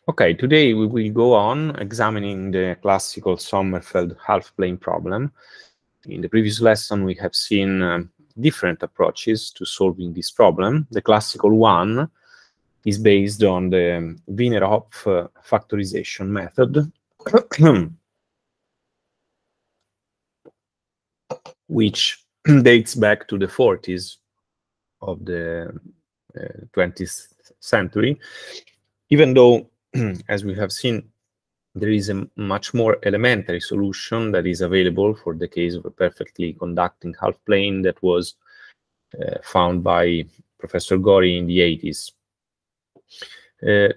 Okay, today we will go on examining the classical Sommerfeld-Half plane problem. In the previous lesson, we have seen different approaches to solving this problem. The classical one is based on the Wiener-Hopf factorization method, which dates back to the 40s of the 20th century, even though, as we have seen, there is a much more elementary solution that is available for the case of a perfectly conducting half plane that was found by Professor Gori in the 80s.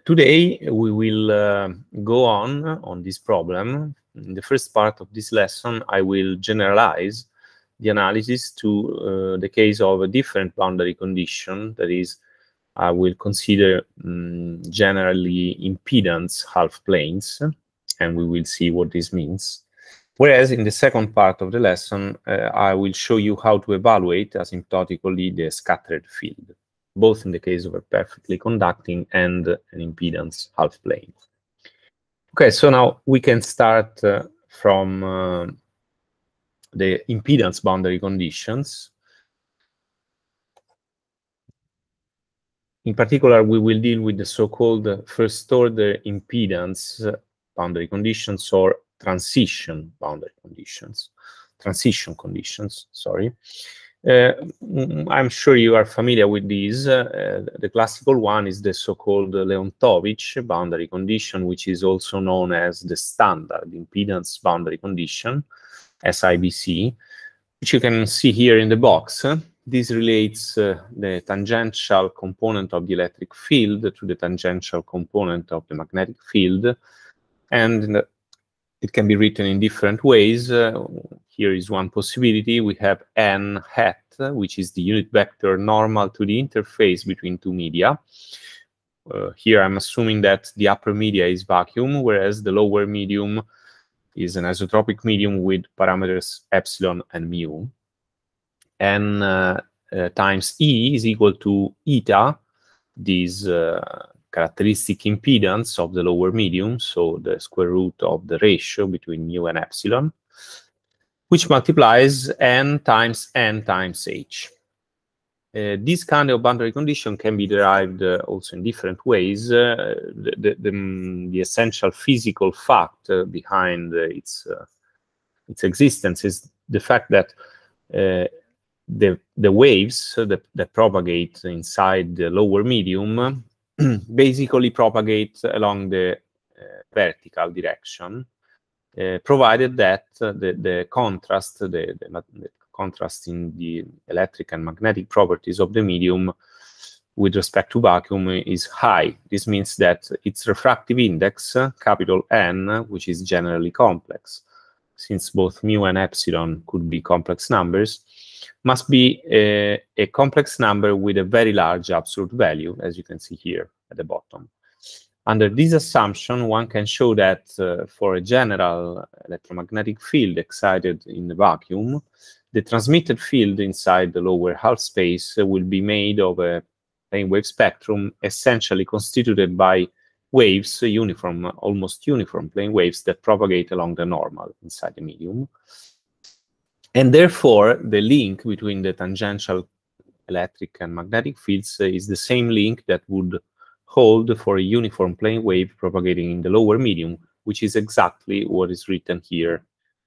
Today, we will go on this problem. In the first part of this lesson, I will generalize the analysis to the case of a different boundary condition, that is, I will consider generally impedance half planes, and we will see what this means. Whereas in the second part of the lesson, I will show you how to evaluate asymptotically the scattered field, both in the case of a perfectly conducting and an impedance half plane. Okay, so now we can start from the impedance boundary conditions. In particular, we will deal with the so-called first-order impedance boundary conditions, or transition conditions, sorry. I'm sure you are familiar with these. The classical one is the so-called Leontovich boundary condition, which is also known as the standard impedance boundary condition, SIBC, which you can see here in the box. This relates the tangential component of the electric field to the tangential component of the magnetic field, and it can be written in different ways. Here is one possibility. We have n hat, which is the unit vector normal to the interface between two media. Here I'm assuming that the upper media is vacuum, whereas the lower medium is an isotropic medium with parameters epsilon and mu. N times E is equal to eta, this characteristic impedance of the lower medium, so the square root of the ratio between mu and epsilon, which multiplies n times h. This kind of boundary condition can be derived also in different ways. The essential physical fact behind its existence is the fact that the waves that propagate inside the lower medium basically propagate along the vertical direction, provided that the contrast in the electric and magnetic properties of the medium with respect to vacuum is high. This means that its refractive index, capital N, which is generally complex, since both mu and epsilon could be complex numbers, must be a complex number with a very large absolute value, as you can see here at the bottom. Under this assumption, one can show that for a general electromagnetic field excited in the vacuum, the transmitted field inside the lower half space will be made of a plane wave spectrum essentially constituted by waves, almost uniform plane waves that propagate along the normal inside the medium. And therefore, the link between the tangential electric and magnetic fields is the same link that would hold for a uniform plane wave propagating in the lower medium, which is exactly what is written here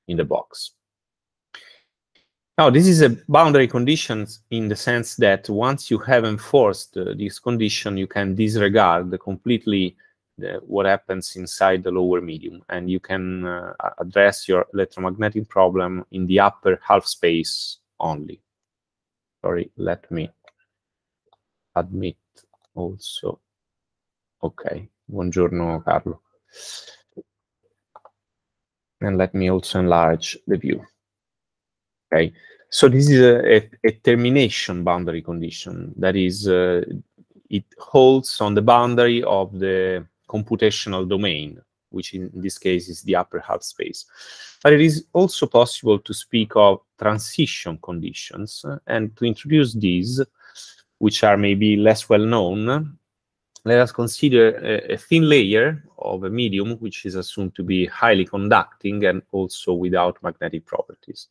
in the box. Now, this is a boundary condition in the sense that once you have enforced this condition, you can disregard completely what happens inside the lower medium, and you can address your electromagnetic problem in the upper half space only. Sorry, let me admit also. Okay, buongiorno Carlo. And let me also enlarge the view. Okay, so this is a termination boundary condition. That is, it holds on the boundary of the computational domain, which in this case is the upper half space. But it is also possible to speak of transition conditions, and to introduce these, which are maybe less well known, let us consider a thin layer of a medium which is assumed to be highly conducting and also without magnetic properties.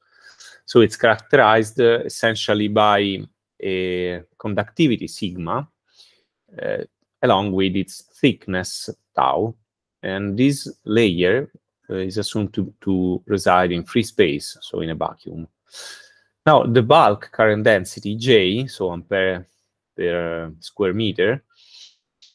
So it's characterized essentially by a conductivity sigma along with its thickness tau, and this layer is assumed to reside in free space, so in a vacuum. Now, the bulk current density, J, so ampere per square meter,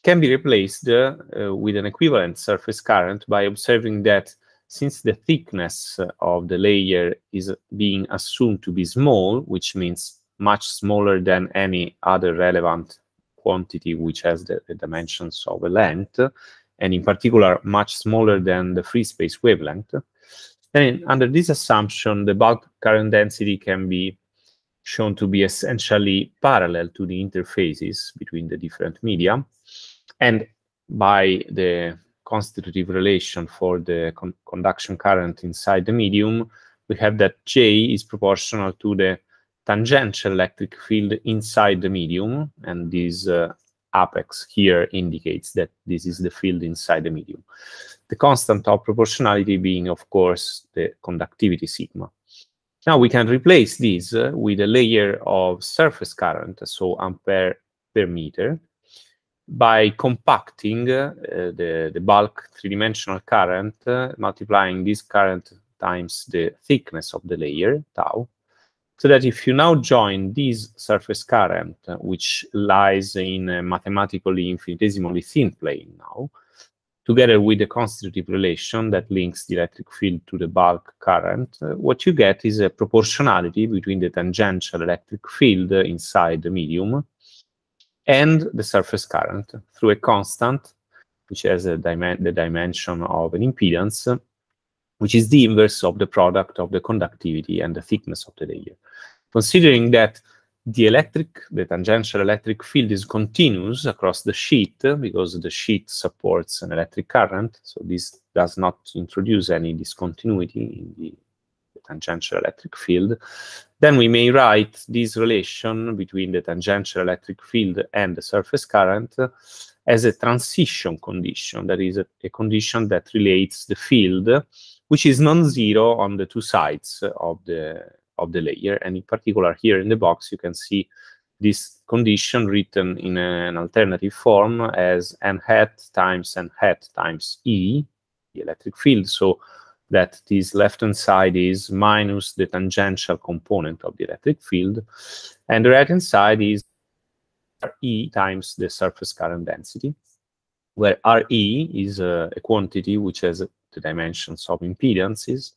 can be replaced with an equivalent surface current by observing that since the thickness of the layer is being assumed to be small, which means much smaller than any other relevant quantity which has the dimensions of a length, and in particular much smaller than the free space wavelength, then under this assumption, the bulk current density can be shown to be essentially parallel to the interfaces between the different media, and by the constitutive relation for the conduction current inside the medium, we have that J is proportional to the tangential electric field inside the medium, and this apex here indicates that this is the field inside the medium. The constant of proportionality being, of course, the conductivity sigma. Now we can replace this with a layer of surface current, so ampere per meter, by compacting the bulk three-dimensional current, multiplying this current times the thickness of the layer, tau, so that if you now join this surface current, which lies in a mathematically infinitesimally thin plane now, together with the constitutive relation that links the electric field to the bulk current, what you get is a proportionality between the tangential electric field inside the medium and the surface current through a constant, which has the dimension of an impedance, which is the inverse of the product of the conductivity and the thickness of the layer. Considering that the tangential electric field is continuous across the sheet, because the sheet supports an electric current, so this does not introduce any discontinuity in the tangential electric field, then we may write this relation between the tangential electric field and the surface current as a transition condition, that is a condition that relates the field, which is non-zero on the two sides of the layer. And in particular, here in the box, you can see this condition written in an alternative form as n hat times n hat times E, the electric field, so that this left-hand side is minus the tangential component of the electric field, and the right-hand side is RE times the surface current density, where RE is a quantity which has the dimensions of impedances,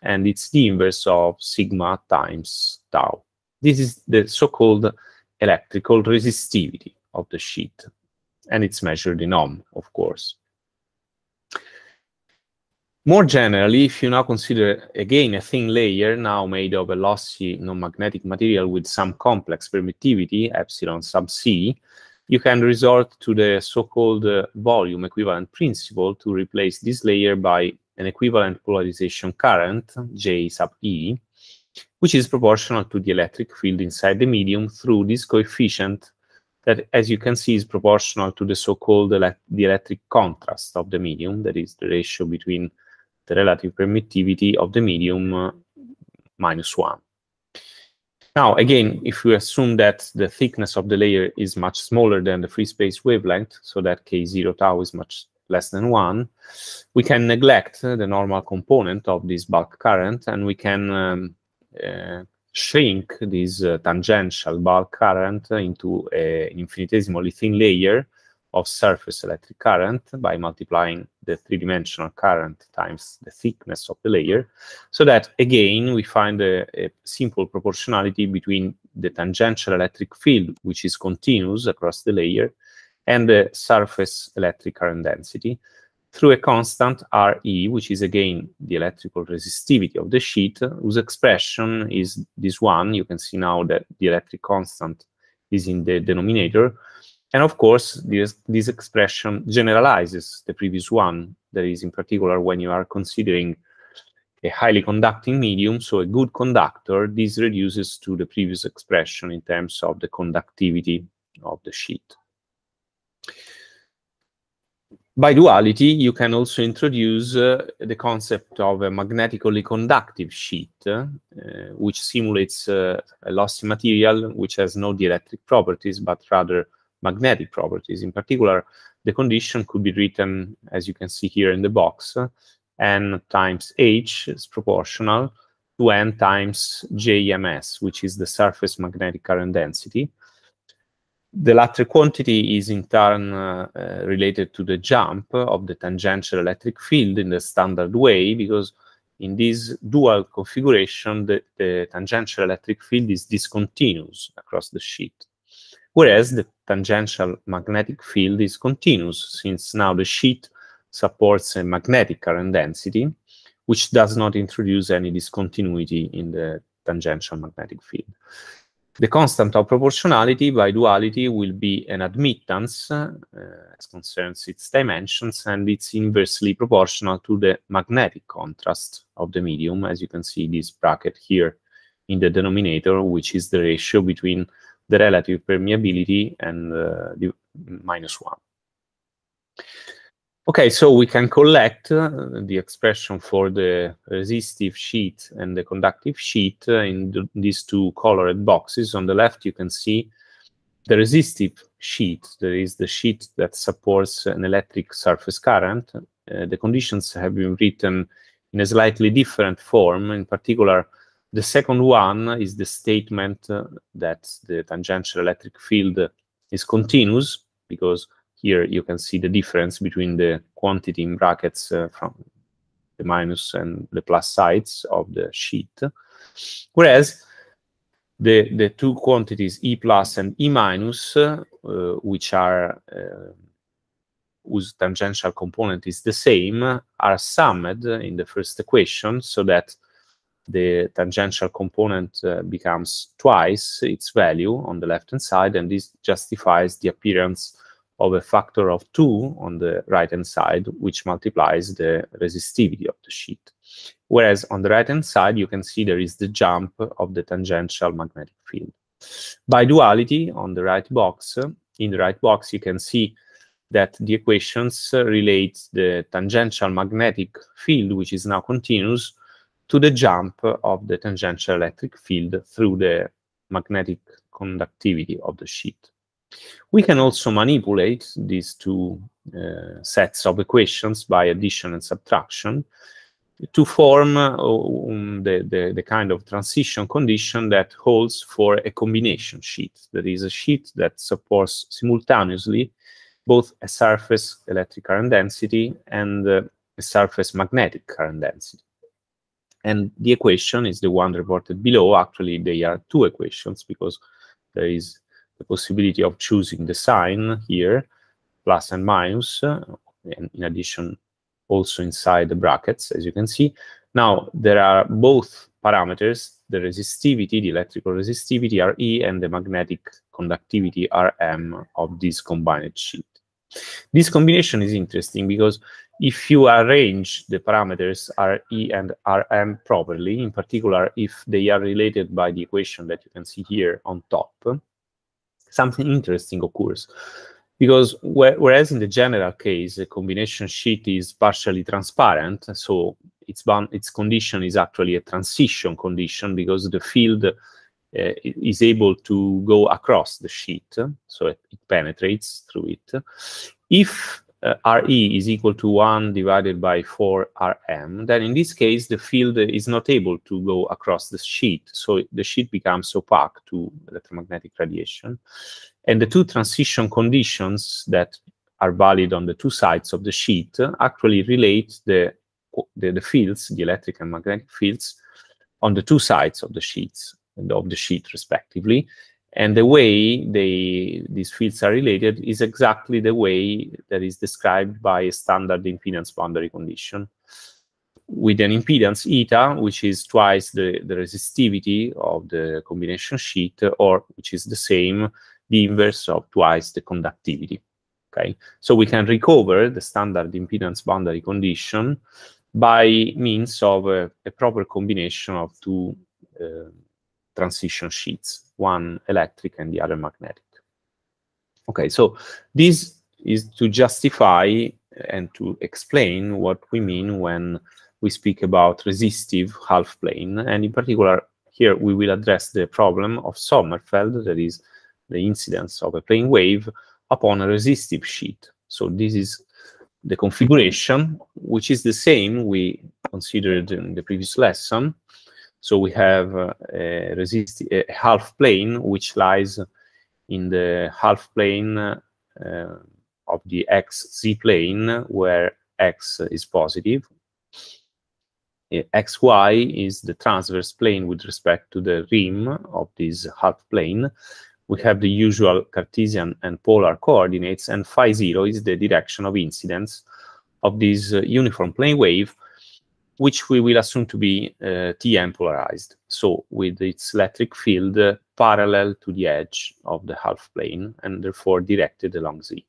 and it's the inverse of sigma times tau. This is the so-called electrical resistivity of the sheet, and it's measured in ohm, of course. More generally, if you now consider, again, a thin layer now made of a lossy non-magnetic material with some complex permittivity, epsilon sub c, you can resort to the so-called volume equivalent principle to replace this layer by an equivalent polarization current, J sub E, which is proportional to the electric field inside the medium through this coefficient that, as you can see, is proportional to the so-called the electric contrast of the medium, that is the ratio between the relative permittivity of the medium minus 1. Now, again, if we assume that the thickness of the layer is much smaller than the free space wavelength, so that K0 tau is much less than 1, we can neglect the normal component of this bulk current, and we can shrink this tangential bulk current into an infinitesimally thin layer of surface electric current by multiplying the three-dimensional current times the thickness of the layer, so that, again, we find a simple proportionality between the tangential electric field, which is continuous across the layer, and the surface electric current density through a constant RE, which is, again, the electrical resistivity of the sheet, whose expression is this one. You can see now that the electric constant is in the denominator. And of course, this expression generalizes the previous one. That is, in particular, when you are considering a highly conducting medium, so a good conductor, this reduces to the previous expression in terms of the conductivity of the sheet. By duality, you can also introduce the concept of a magnetically conductive sheet, which simulates a lossy material which has no dielectric properties, but rather magnetic properties. In particular, the condition could be written, as you can see here in the box, n times h is proportional to n times JMS, which is the surface magnetic current density. The latter quantity is in turn related to the jump of the tangential electric field in the standard way, because in this dual configuration, the tangential electric field is discontinuous across the sheet, whereas the tangential magnetic field is continuous, since now the sheet supports a magnetic current density, which does not introduce any discontinuity in the tangential magnetic field. The constant of proportionality by duality will be an admittance as concerns its dimensions, and it's inversely proportional to the magnetic contrast of the medium, as you can see this bracket here in the denominator, which is the ratio between the relative permeability and the -1. Okay, so we can collect the expression for the resistive sheet and the conductive sheet in these two colored boxes. On the left, you can see the resistive sheet. There is the sheet that supports an electric surface current. The conditions have been written in a slightly different form. In particular, the second one is the statement that the tangential electric field is continuous, because here you can see the difference between the quantity in brackets from the minus and the plus sides of the sheet. Whereas the two quantities E plus and E minus, which are whose tangential component is the same, are summed in the first equation, so that the tangential component becomes twice its value on the left-hand side, and this justifies the appearance of a factor of 2 on the right-hand side, which multiplies the resistivity of the sheet. Whereas on the right-hand side, you can see there is the jump of the tangential magnetic field. By duality, on the right box, in the right box, you can see that the equations relate the tangential magnetic field, which is now continuous, to the jump of the tangential electric field through the magnetic conductivity of the sheet. We can also manipulate these two sets of equations by addition and subtraction to form the kind of transition condition that holds for a combination sheet. That is a sheet that supports simultaneously both a surface electric current density and a surface magnetic current density. And the equation is the one reported below. Actually, they are two equations, because there is the possibility of choosing the sign here, plus and minus, and in addition, also inside the brackets, as you can see. Now, there are both parameters, the resistivity, the electrical resistivity, Re, and the magnetic conductivity, Rm, of this combined sheet. This combination is interesting because if you arrange the parameters Re and Rm properly, in particular, if they are related by the equation that you can see here on top, something interesting occurs. Because whereas in the general case, a combination sheet is partially transparent, so its condition is actually a transition condition, because the field is able to go across the sheet, so it penetrates through it. If Re is equal to 1 divided by 4Rm, then in this case, the field is not able to go across the sheet, so the sheet becomes opaque to electromagnetic radiation. And the two transition conditions that are valid on the two sides of the sheet actually relate the fields, the electric and magnetic fields, on the two sides of the sheets, respectively. And the way these fields are related is exactly the way that is described by a standard impedance boundary condition, with an impedance eta, which is twice the resistivity of the combination sheet, or which is the same, the inverse of twice the conductivity. Okay, so we can recover the standard impedance boundary condition by means of a proper combination of two transition sheets, one electric and the other magnetic. Okay, so this is to justify and to explain what we mean when we speak about resistive half plane. And in particular, here we will address the problem of Sommerfeld, that is the incidence of a plane wave upon a resistive sheet. So this is the configuration, which is the same we considered in the previous lesson. So we have a half plane which lies in the half plane of the xz plane, where x is positive. xy is the transverse plane with respect to the rim of this half plane. We have the usual Cartesian and polar coordinates, and phi 0 is the direction of incidence of this uniform plane wave, which we will assume to be Tm polarized, so with its electric field parallel to the edge of the half plane and therefore directed along z.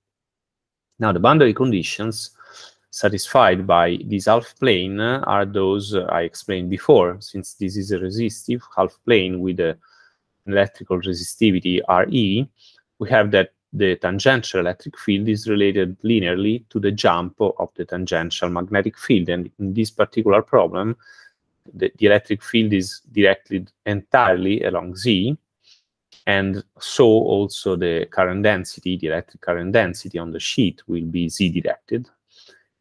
Now, the boundary conditions satisfied by this half plane are those I explained before. Since this is a resistive half plane with an electrical resistivity Re, we have that the tangential electric field is related linearly to the jump of the tangential magnetic field. And in this particular problem, the electric field is directed entirely along z, and so also the current density, the electric current density on the sheet will be z-directed.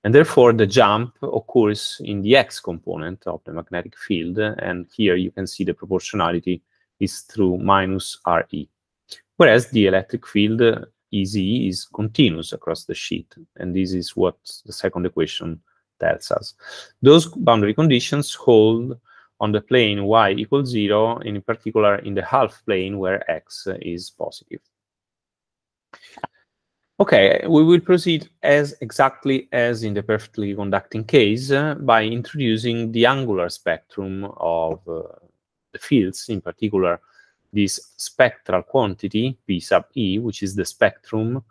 And therefore, the jump occurs in the x component of the magnetic field, and here you can see the proportionality is through minus Re. Whereas the electric field Ez is continuous across the sheet, and this is what the second equation tells us. Those boundary conditions hold on the plane y equals 0, and in particular in the half plane where x is positive. Okay, we will proceed exactly as in the perfectly conducting case by introducing the angular spectrum of the fields, in particular this spectral quantity, P sub E, which is the spectrum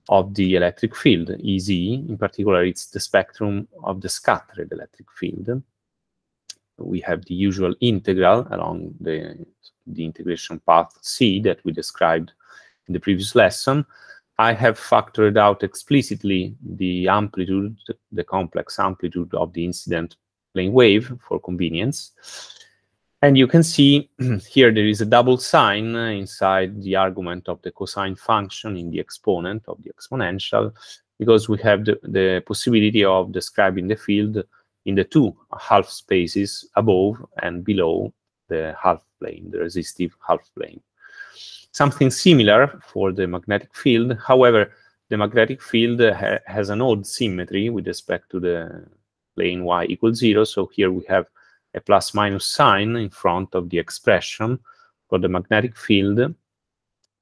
of the electric field, Ez. In particular, it's the spectrum of the scattered electric field. We have the usual integral along the integration path C that we described in the previous lesson. I have factored out explicitly the amplitude, the complex amplitude of the incident plane wave for convenience. And you can see here there is a double sign inside the argument of the cosine function in the exponent of the exponential, because we have the possibility of describing the field in the two half spaces above and below the half plane, the resistive half plane. Something similar for the magnetic field. However, the magnetic field has an odd symmetry with respect to the plane y equals 0. So here we have a plus minus sign in front of the expression for the magnetic field.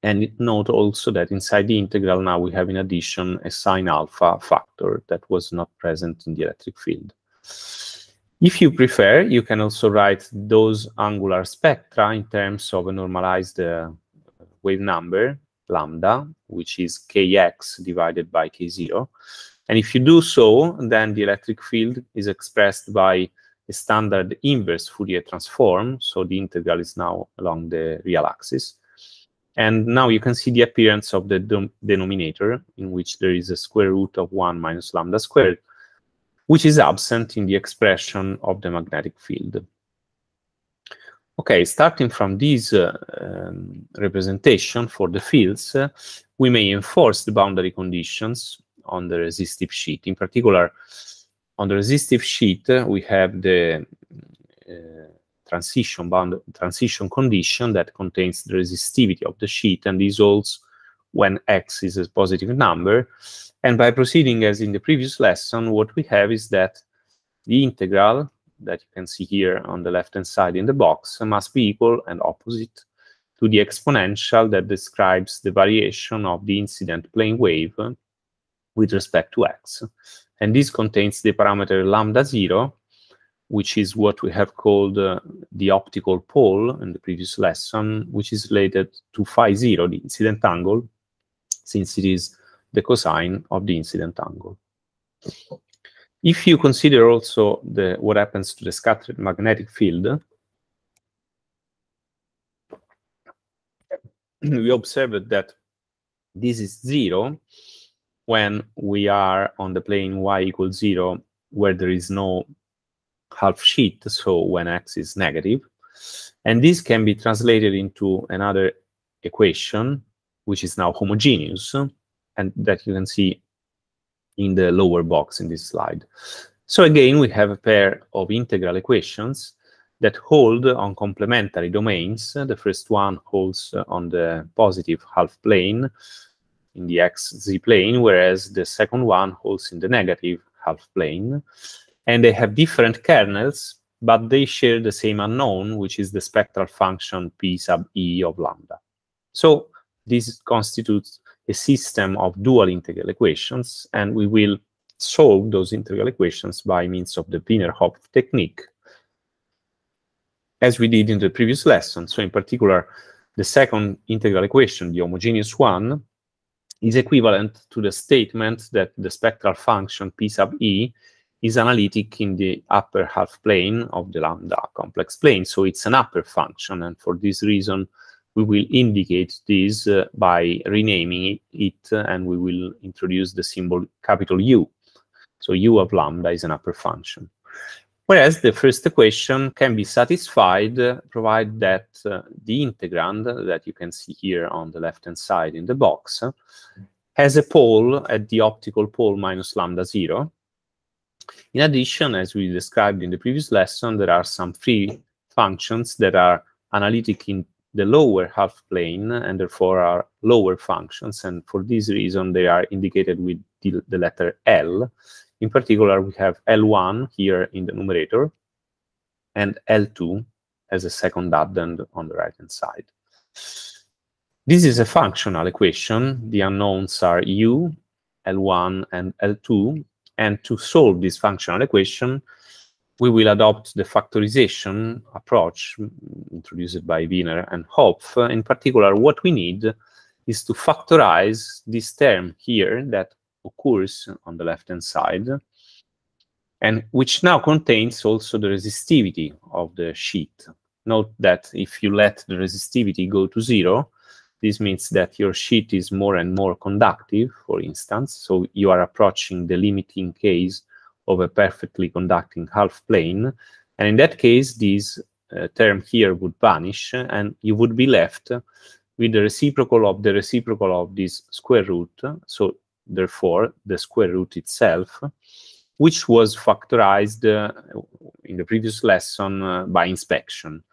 And note also that inside the integral now we have in addition a sine alpha factor that was not present in the electric field. If you prefer, you can also write those angular spectra in terms of a normalized wave number, lambda, which is kx divided by k0. And if you do so, then the electric field is expressed by a standard inverse Fourier transform. So the integral is now along the real axis. And now you can see the appearance of the denominator, in which there is a square root of 1 minus lambda squared, which is absent in the expression of the magnetic field. Okay, starting from this representation for the fields, we may enforce the boundary conditions on the resistive sheet. In particular, on the resistive sheet, we have the transition condition that contains the resistivity of the sheet, and this holds when x is a positive number. And by proceeding as in the previous lesson, what we have is that the integral that you can see here on the left-hand side in the box must be equal and opposite to the exponential that describes the variation of the incident plane wave with respect to x. And this contains the parameter lambda 0, which is what we have called the optical pole in the previous lesson, which is related to phi 0, the incident angle, since it is the cosine of the incident angle. If you consider also what happens to the scattered magnetic field, we observed that this is 0 when we are on the plane y equals 0, where there is no half sheet, so when x is negative. And this can be translated into another equation, which is now homogeneous, and that you can see in the lower box in this slide. So again, we have a pair of integral equations that hold on complementary domains. The first one holds on the positive half plane in the xz plane, whereas the second one holds in the negative half plane. And they have different kernels, but they share the same unknown, which is the spectral function p sub e of lambda. So this constitutes a system of dual integral equations, and we will solve those integral equations by means of the Wiener-Hopf technique, as we did in the previous lesson. So in particular, the second integral equation, the homogeneous one, is equivalent to the statement that the spectral function p sub e is analytic in the upper half plane of the lambda complex plane. So it's an upper function, and for this reason, we will indicate this by renaming it, and we will introduce the symbol capital U. So U of lambda is an upper function. Whereas the first equation can be satisfied provided that the integrand that you can see here on the left-hand side in the box has a pole at the optical pole minus lambda 0. In addition, as we described in the previous lesson, there are some free functions that are analytic in the lower half plane and therefore are lower functions, and for this reason they are indicated with the letter L. In particular, we have L1 here in the numerator and L2 as a second addend on the right-hand side. This is a functional equation. The unknowns are U, L1, and L2. And to solve this functional equation, we will adopt the factorization approach introduced by Wiener and Hopf. In particular, what we need is to factorize this term here that occurs on the left-hand side, and which now contains also the resistivity of the sheet. Note that if you let the resistivity go to 0, this means that your sheet is more and more conductive, for instance, so you are approaching the limiting case of a perfectly conducting half plane, and in that case, this term here would vanish, and you would be left with the reciprocal of this square root, so therefore the square root itself, which was factorized in the previous lesson by inspection.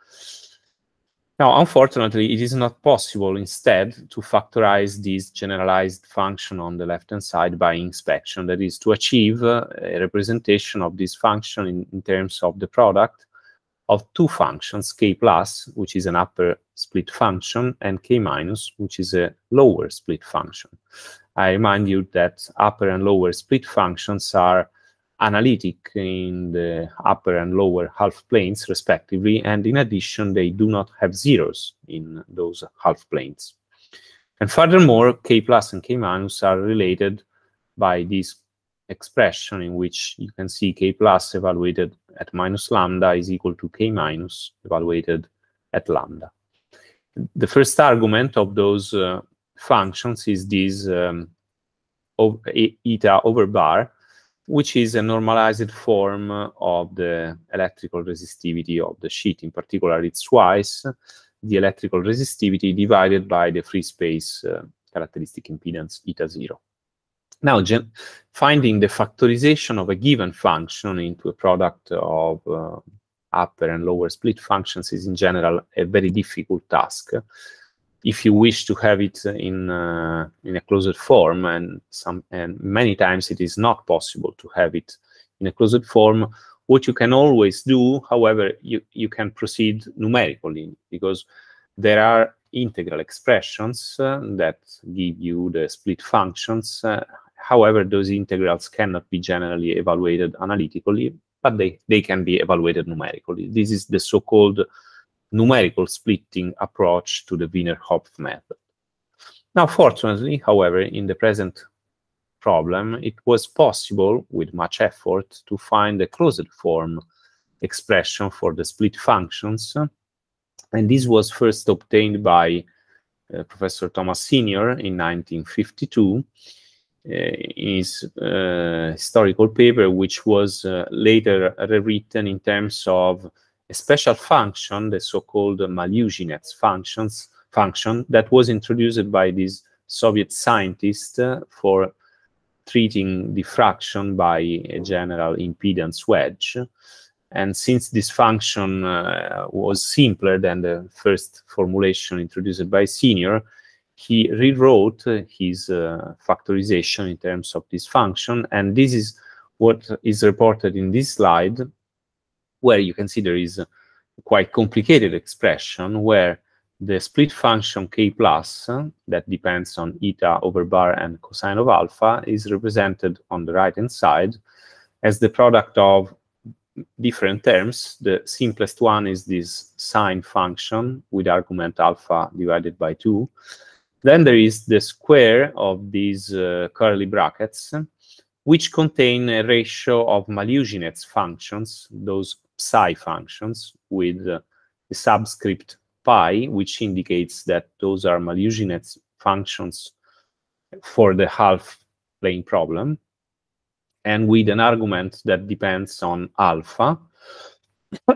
Now, unfortunately, it is not possible instead to factorize this generalized function on the left-hand side by inspection. That is, to achieve a representation of this function in terms of the product of two functions, k plus, which is an upper split function, and k minus, which is a lower split function. I remind you that upper and lower split functions are analytic in the upper and lower half planes, respectively, and in addition, they do not have zeros in those half planes. And furthermore, k plus and k minus are related by this expression in which you can see k plus evaluated at minus lambda is equal to k minus evaluated at lambda. The first argument of those functions is this eta over bar, which is a normalized form of the electrical resistivity of the sheet. In particular, it's twice the electrical resistivity divided by the free space characteristic impedance eta 0. Now, finding the factorization of a given function into a product of upper and lower split functions is in general a very difficult task. If you wish to have it in a closed form, and many times it is not possible to have it in a closed form, what you can always do, however, you can proceed numerically, because there are integral expressions that give you the split functions. However, those integrals cannot be generally evaluated analytically, but they can be evaluated numerically. This is the so-called numerical splitting approach to the Wiener-Hopf method. Now, fortunately, however, in the present problem, it was possible, with much effort, to find a closed form expression for the split functions, and this was first obtained by Professor Thomas Senior in 1952. in his historical paper, which was later rewritten in terms of a special function, the so-called Maljuginets function that was introduced by this Soviet scientist for treating diffraction by a general impedance wedge. And since this function was simpler than the first formulation introduced by Senior, he rewrote his factorization in terms of this function. And this is what is reported in this slide, where you can see there is a quite complicated expression where the split function k plus that depends on eta over bar and cosine of alpha is represented on the right-hand side as the product of different terms. The simplest one is this sine function with argument alpha divided by 2. Then there is the square of these curly brackets, which contain a ratio of Maljuginets functions, those psi functions, with the subscript pi, which indicates that those are Maljuginets functions for the half-plane problem, and with an argument that depends on alpha,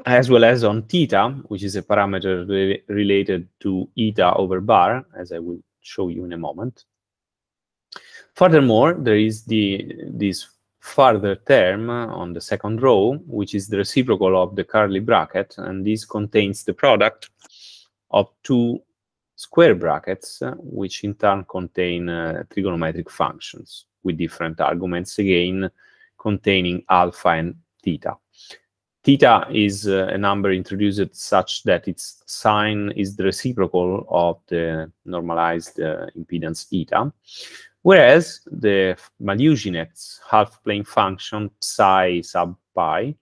as well as on theta, which is a parameter related to eta over bar, as I will show you in a moment. Furthermore, there is this further term on the second row, which is the reciprocal of the curly bracket, and this contains the product of two square brackets, which in turn contain trigonometric functions with different arguments, again containing alpha and theta. Theta is a number introduced such that its sign is the reciprocal of the normalized impedance eta, whereas the Maljuginets half-plane function psi sub pi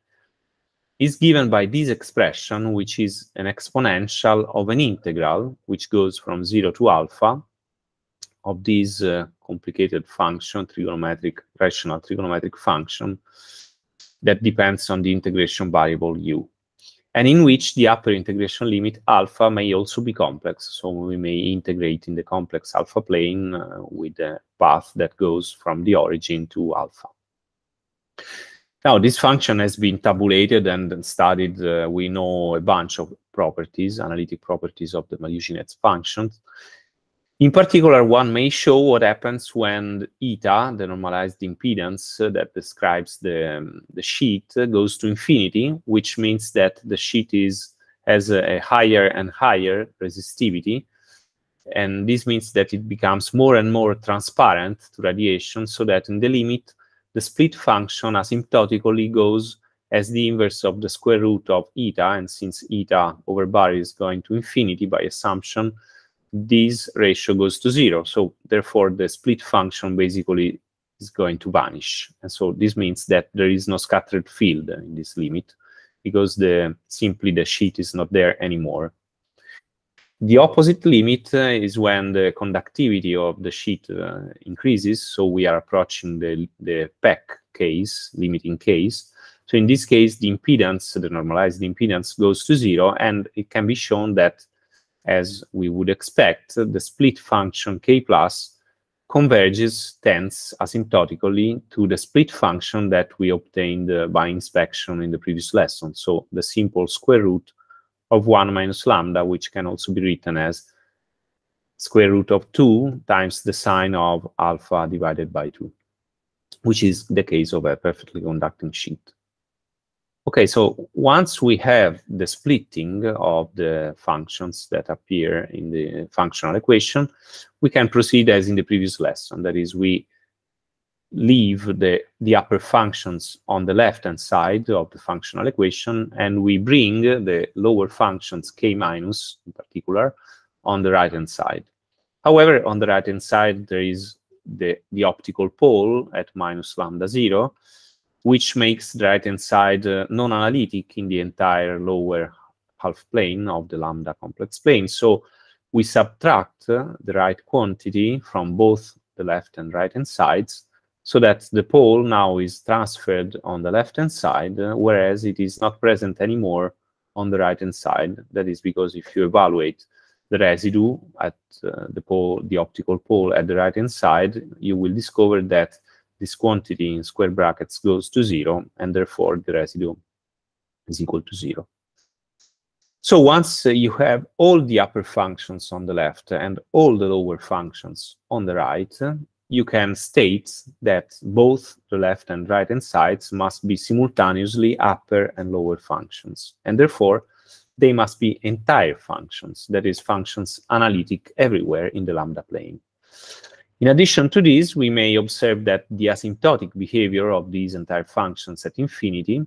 is given by this expression, which is an exponential of an integral, which goes from 0 to alpha, of this complicated function, rational trigonometric function, that depends on the integration variable u, and in which the upper integration limit alpha may also be complex. So we may integrate in the complex alpha plane with a path that goes from the origin to alpha. Now, this function has been tabulated and studied. We know a bunch of properties, analytic properties of the Maljuginets functions. In particular, one may show what happens when eta, the normalized impedance that describes the sheet, goes to infinity, which means that the sheet has a higher and higher resistivity. And this means that it becomes more and more transparent to radiation, so that in the limit, the split function asymptotically goes as the inverse of the square root of eta. And since eta over bar is going to infinity by assumption, this ratio goes to 0. So therefore, the split function basically is going to vanish. And so this means that there is no scattered field in this limit, because simply the sheet is not there anymore. The opposite limit is when the conductivity of the sheet increases. So we are approaching the Peck case, limiting case. So in this case, the impedance, the normalized impedance, goes to 0, and it can be shown that, as we would expect, the split function k plus tends asymptotically to the split function that we obtained by inspection in the previous lesson. So the simple square root of 1 minus lambda, which can also be written as square root of 2 times the sine of alpha divided by 2, which is the case of a perfectly conducting sheet. Okay, so once we have the splitting of the functions that appear in the functional equation, we can proceed as in the previous lesson. That is, we leave the upper functions on the left-hand side of the functional equation, and we bring the lower functions, k minus in particular, on the right-hand side. However, on the right-hand side, there is the optical pole at minus lambda 0, which makes the right-hand side non-analytic in the entire lower half plane of the lambda complex plane. So we subtract the right quantity from both the left and right-hand sides, so that the pole now is transferred on the left-hand side, whereas it is not present anymore on the right-hand side. That is because if you evaluate the residue at the optical pole at the right-hand side, you will discover that this quantity in square brackets goes to 0, and therefore the residue is equal to 0. So once you have all the upper functions on the left and all the lower functions on the right, you can state that both the left and right-hand sides must be simultaneously upper and lower functions, and therefore they must be entire functions, that is, functions analytic everywhere in the lambda plane. In addition to this, we may observe that the asymptotic behavior of these entire functions at infinity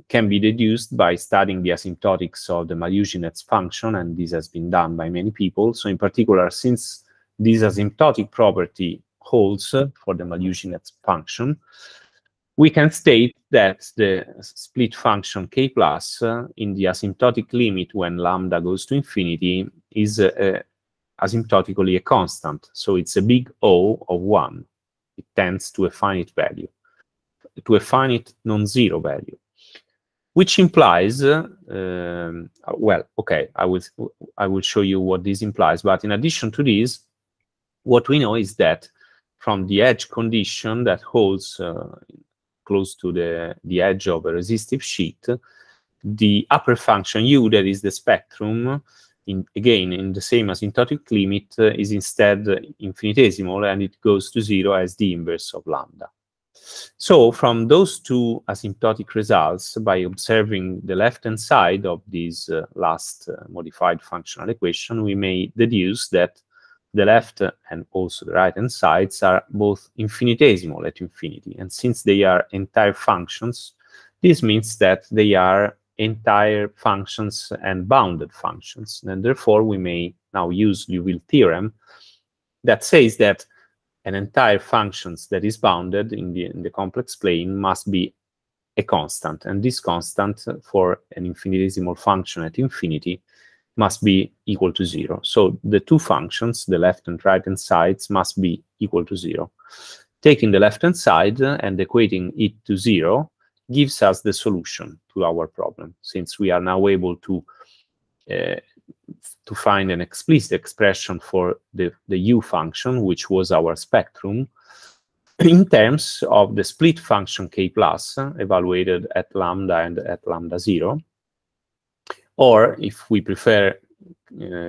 can be deduced by studying the asymptotics of the Maljuginets function, and this has been done by many people. So in particular, since this asymptotic property holds for the Maljuginets function, we can state that the split function k plus in the asymptotic limit when lambda goes to infinity is asymptotically a constant. So it's a big O of 1. It tends to a finite value, to a finite non-zero value, which implies, well, okay, I will show you what this implies. But in addition to this, what we know is that from the edge condition that holds close to the edge of a resistive sheet, the upper function u, that is the spectrum, again in the same asymptotic limit, is instead infinitesimal, and it goes to 0 as the inverse of lambda. So from those two asymptotic results, by observing the left-hand side of this last modified functional equation, we may deduce that the left and also the right-hand sides are both infinitesimal at infinity. And since they are entire functions, this means that they are entire functions and bounded functions. And therefore, we may now use Liouville theorem that says that an entire function that is bounded in the complex plane must be a constant. And this constant for an infinitesimal function at infinity must be equal to 0. So the two functions, the left and right-hand sides, must be equal to 0. Taking the left-hand side and equating it to 0 gives us the solution to our problem, since we are now able to find an explicit expression for the u function, which was our spectrum, in terms of the split function k plus, evaluated at lambda and at lambda 0. Or, if we prefer,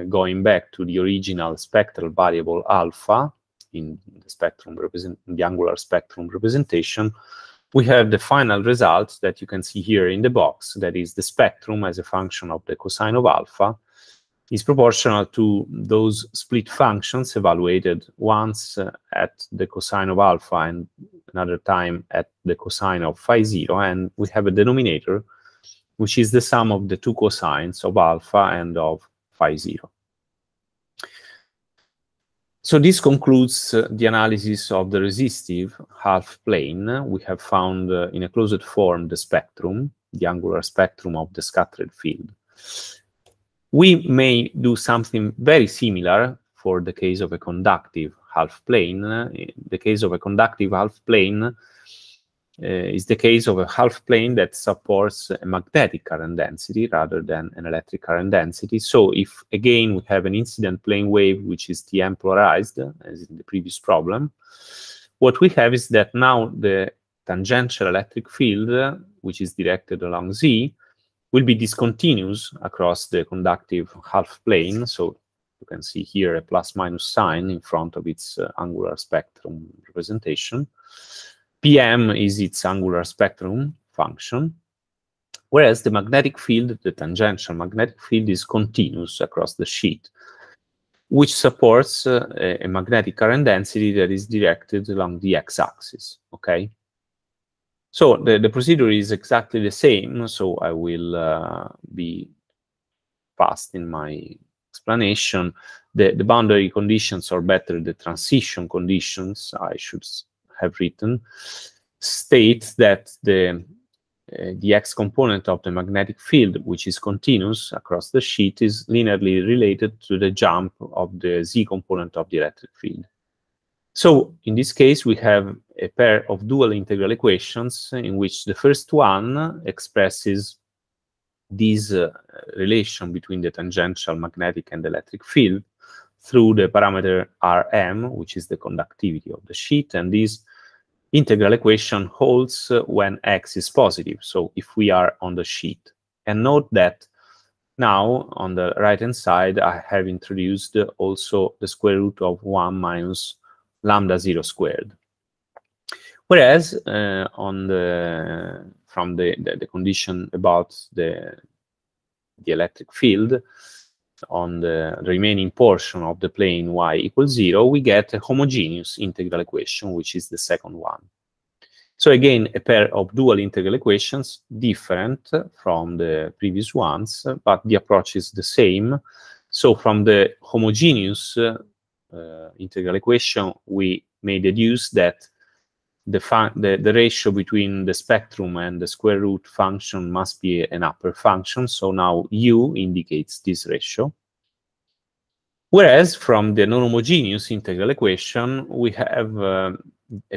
going back to the original spectral variable alpha in the spectrum the angular spectrum representation, we have the final result that you can see here in the box. That is, the spectrum as a function of the cosine of alpha is proportional to those split functions evaluated once at the cosine of alpha and another time at the cosine of phi 0, and we have a denominator which is the sum of the two cosines of alpha and of phi 0. So this concludes the analysis of the resistive half plane. We have found in a closed form the spectrum, the angular spectrum of the scattered field. We may do something very similar for the case of a conductive half plane. The case of a conductive half plane is the case of a half plane that supports a magnetic current density rather than an electric current density. So if, again, we have an incident plane wave which is Tm polarized, as in the previous problem, what we have is that now the tangential electric field, which is directed along z, will be discontinuous across the conductive half plane. So you can see here a plus-minus sign in front of its angular spectrum representation. Pm is its angular spectrum function, whereas the magnetic field, the tangential magnetic field, is continuous across the sheet, which supports a magnetic current density that is directed along the x-axis, okay? So the procedure is exactly the same, so I will be fast in my explanation. The boundary conditions, or better, the transition conditions, I should have written, state that the x component of the magnetic field, which is continuous across the sheet, is linearly related to the jump of the z component of the electric field. So in this case, we have a pair of dual integral equations in which the first one expresses this relation between the tangential, magnetic, and electric field through the parameter Rm, which is the conductivity of the sheet, and this integral equation holds when x is positive, so if we are on the sheet. And note that now on the right-hand side, I have introduced also the square root of 1 minus lambda 0 squared. Whereas from the condition about the electric field, on the remaining portion of the plane y equals 0, we get a homogeneous integral equation, which is the second one. So again, a pair of dual integral equations, different from the previous ones, but the approach is the same. So from the homogeneous integral equation, we may deduce that the ratio between the spectrum and the square root function must be an upper function. So now u indicates this ratio. Whereas from the non-homogeneous integral equation, we have a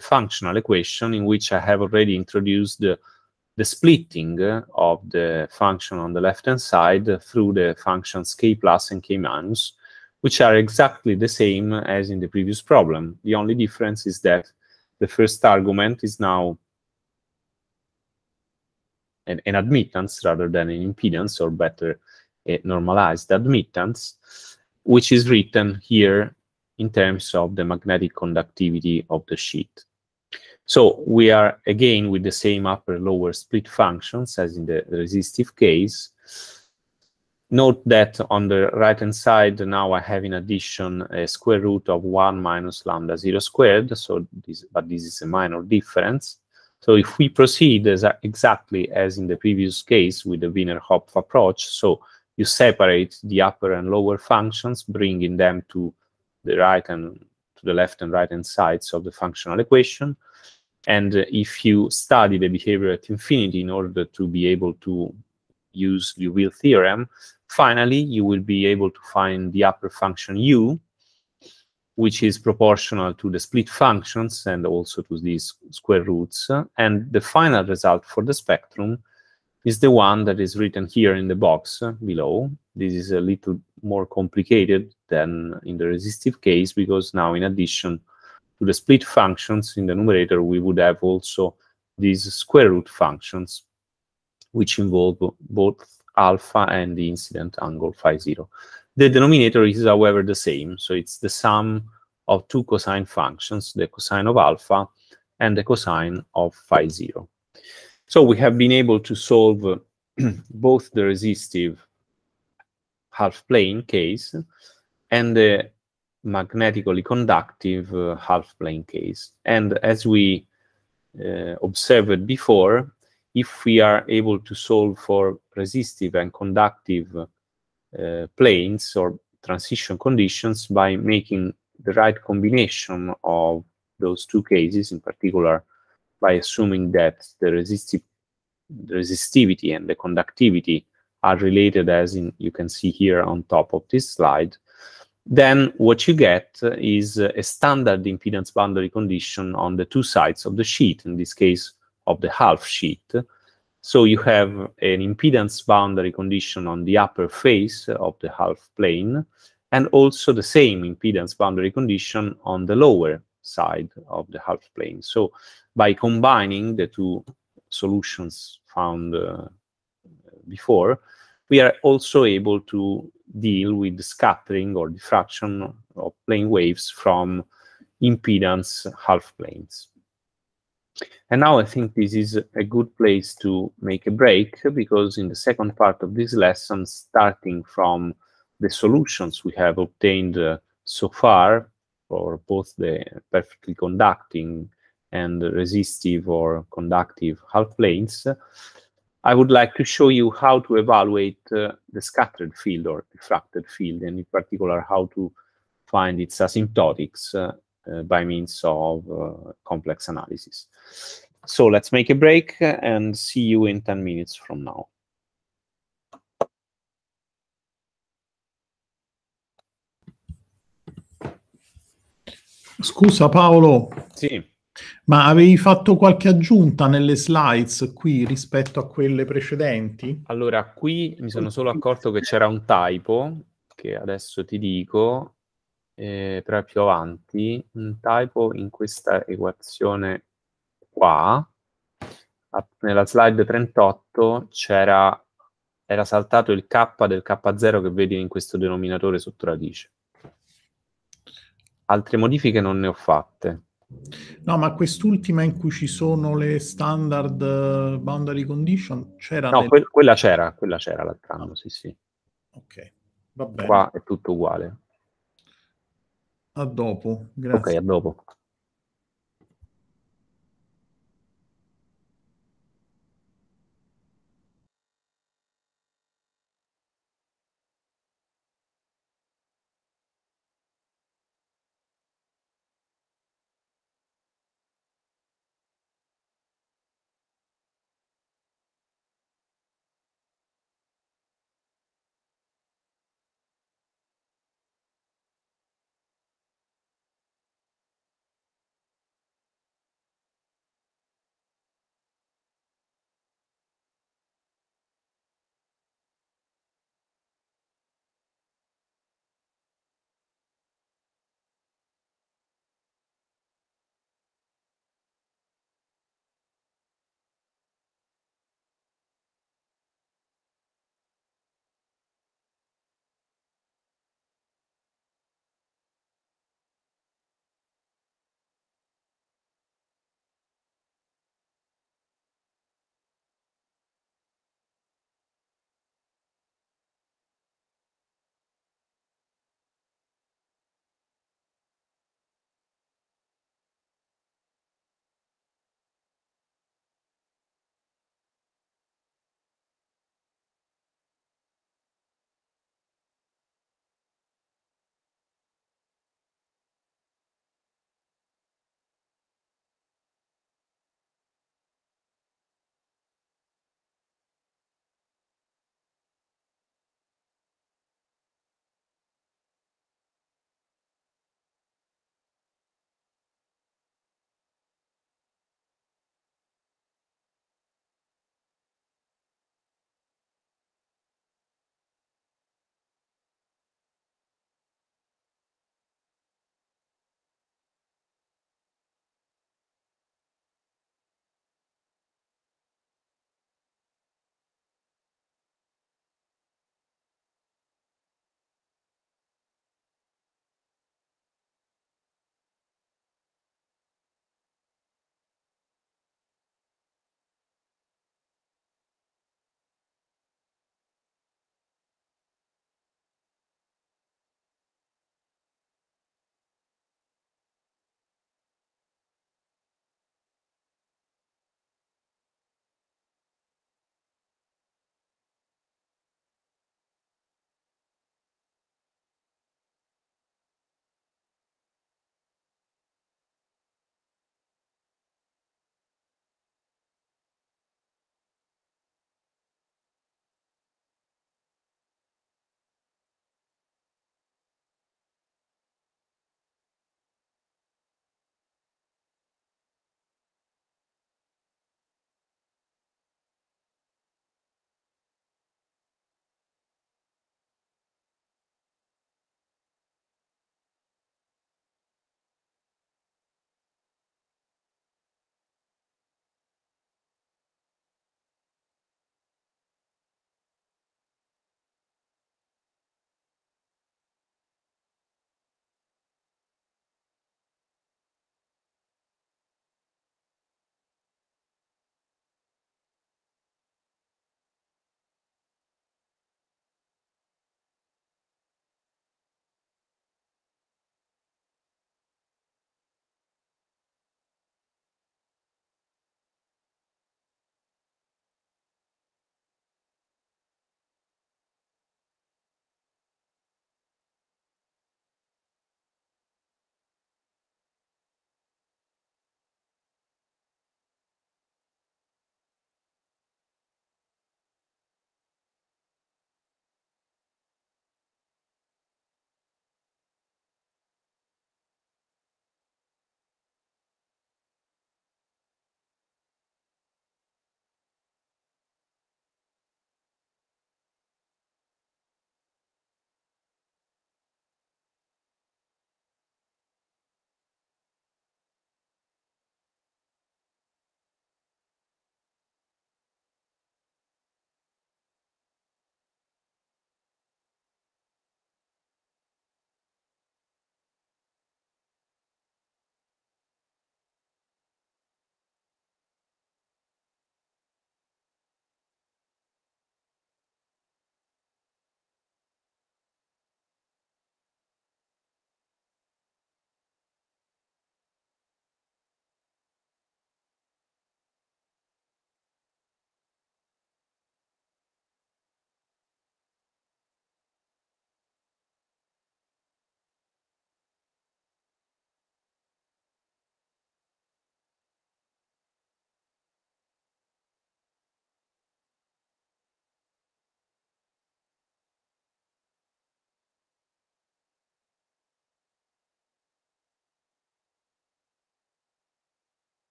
functional equation in which I have already introduced the splitting of the function on the left-hand side through the functions k plus and k minus, which are exactly the same as in the previous problem. The only difference is that the first argument is now an admittance rather than an impedance, or better, a normalized admittance, which is written here in terms of the magnetic conductivity of the sheet. So we are again with the same upper-lower split functions as in the resistive case. Note that on the right-hand side, now I have in addition a square root of 1 minus lambda 0 squared, so but this is a minor difference. So if we proceed exactly as in the previous case with the Wiener-Hopf approach, so you separate the upper and lower functions, bringing them to the right and to the left and right-hand sides of the functional equation. And if you study the behavior at infinity in order to be able to use Liouville theorem, finally, you will be able to find the upper function u, which is proportional to the split functions and also to these square roots. And the final result for the spectrum is the one that is written here in the box below. This is a little more complicated than in the resistive case, because now in addition to the split functions in the numerator, we would have also these square root functions, which involve both alpha and the incident angle phi 0. The denominator is, however, the same. So it's the sum of two cosine functions, the cosine of alpha and the cosine of phi 0. So we have been able to solve both the resistive half-plane case and the magnetically conductive half-plane case. And as we observed before, if we are able to solve for resistive and conductive planes or transition conditions by making the right combination of those two cases, in particular by assuming that the resistivity and the conductivity are related, as you can see here on top of this slide, then what you get is a standard impedance boundary condition on the two sides of the sheet, in this case of the half sheet. So you have an impedance boundary condition on the upper face of the half plane, and also the same impedance boundary condition on the lower side of the half plane. So by combining the two solutions found before, we are also able to deal with the scattering or diffraction of plane waves from impedance half planes. And now I think this is a good place to make a break, because in the second part of this lesson, starting from the solutions we have obtained so far for both the perfectly conducting and resistive or conductive half planes, I would like to show you how to evaluate the scattered field or diffracted field, and in particular how to find its asymptotics by means of complex analysis. So let's make a break and see you in 10 minutes from now. Scusa Paolo, Sì. Ma avevi fatto qualche aggiunta nelle slides qui rispetto a quelle precedenti? Allora, qui mi sono solo accorto che c'era un typo, che adesso ti dico, però è più avanti, un typo in questa equazione qua. Nella slide 38 era saltato il k del k0 che vedi in questo denominatore sotto radice. Altre modifiche non ne ho fatte. No, ma quest'ultima in cui ci sono le standard boundary condition c'era No, quella c'era l'altro anno, sì, sì. Ok, va bene. Qua è tutto uguale. A dopo, Ok, grazie. a dopo.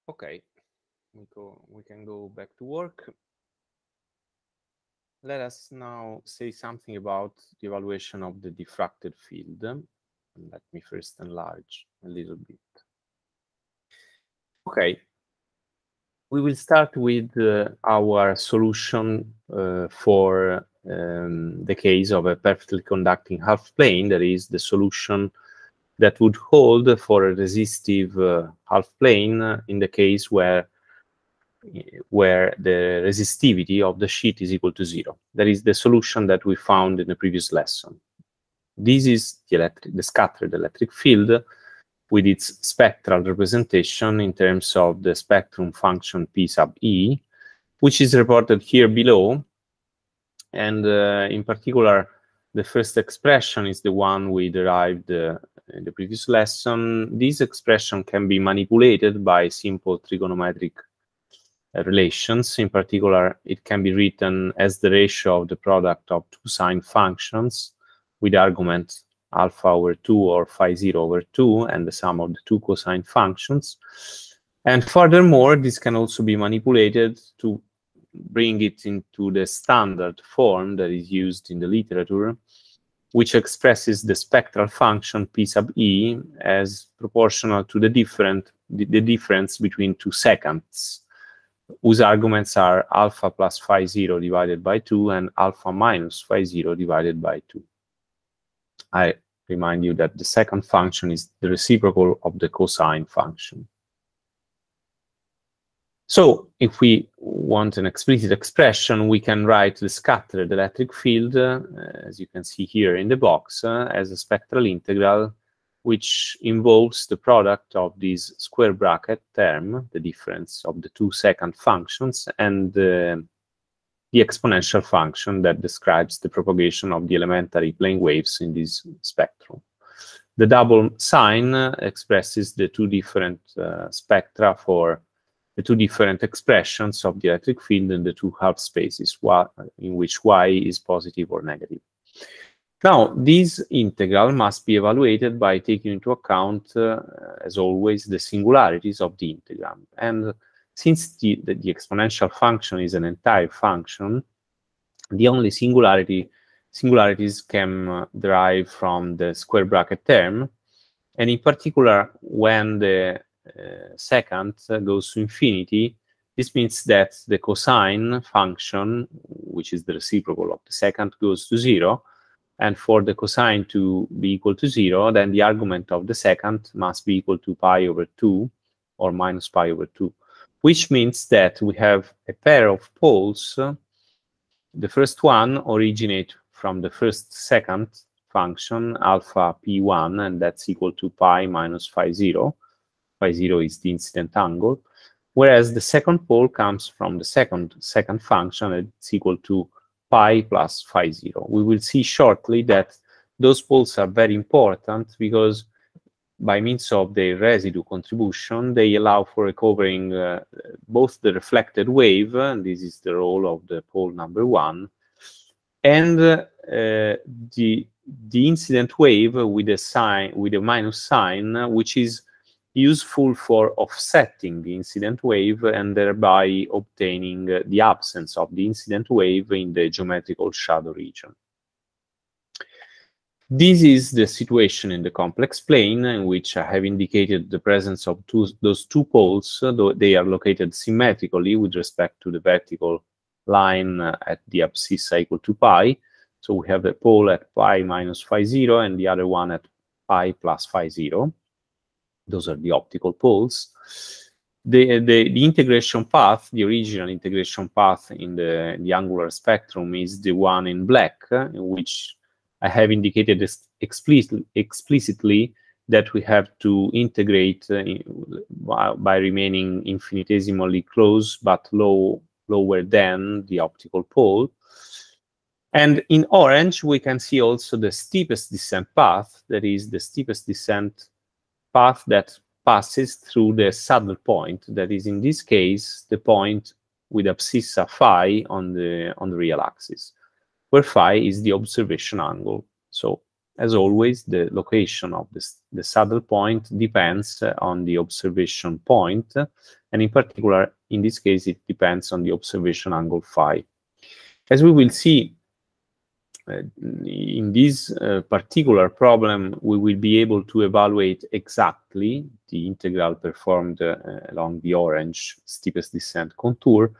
Okay, we can go back to work. Let us now say something about the evaluation of the diffracted field. Let me first enlarge a little bit. Okay, we will start with our solution for the case of a perfectly conducting half plane. That is the solution that would hold for a resistive half plane in the case where the resistivity of the sheet is equal to 0. That is the solution that we found in the previous lesson. This is the scattered electric field with its spectral representation in terms of the spectrum function P sub E, which is reported here below. And in particular, the first expression is the one we derived in the previous lesson. This expression can be manipulated by simple trigonometric relations. In particular, it can be written as the ratio of the product of two sine functions with argument alpha over 2 or phi 0 over 2 and the sum of the two cosine functions. And furthermore, this can also be manipulated to bring it into the standard form that is used in the literature, which expresses the spectral function P sub E as proportional to the difference between two seconds, whose arguments are alpha plus phi 0 divided by 2 and alpha minus phi 0 divided by 2. I remind you that the second function is the reciprocal of the cosine function. So if we want an explicit expression, we can write the scattered electric field, as you can see here in the box, as a spectral integral, which involves the product of this square bracket term, the difference of the two second functions, and the exponential function that describes the propagation of the elementary plane waves in this spectrum. The double sign expresses the two different spectra for the two different expressions of the electric field in the two half spaces, in which y is positive or negative. Now, this integral must be evaluated by taking into account, as always, the singularities of the integrand. And since the exponential function is an entire function, the only singularities can derive from the square bracket term. And in particular, when the second goes to infinity, this means that the cosine function, which is the reciprocal of the second, goes to 0. And for the cosine to be equal to 0, then the argument of the second must be equal to pi over 2 or minus pi over 2, which means that we have a pair of poles. The first one originates from the second function, alpha p1, and that's equal to pi minus phi 0. Phi 0 is the incident angle, whereas the second pole comes from the second function, and it's equal to pi plus phi 0. We will see shortly that those poles are very important because by means of their residue contribution, they allow for recovering both the reflected wave, and this is the role of the pole number 1, and the incident wave with a minus sign, which is useful for offsetting the incident wave and thereby obtaining the absence of the incident wave in the geometrical shadow region. This is the situation in the complex plane, in which I have indicated the presence of those two poles, though they are located symmetrically with respect to the vertical line at the abscissa equal to pi. So we have a pole at pi minus phi 0 and the other one at pi plus phi 0. Those are the optical poles. The integration path, the original integration path in the angular spectrum is the one in black, in which I have indicated explicitly that we have to integrate by remaining infinitesimally close but lower than the optical pole. And in orange, we can see also the steepest descent path, that is the steepest descent path that passes through the saddle point, that is in this case the point with abscissa phi on the real axis, where phi is the observation angle. So as always, the location of the saddle point depends on the observation point, and in particular, in this case, it depends on the observation angle phi. As we will see, in this particular problem, we will be able to evaluate exactly the integral performed along the orange steepest descent contour.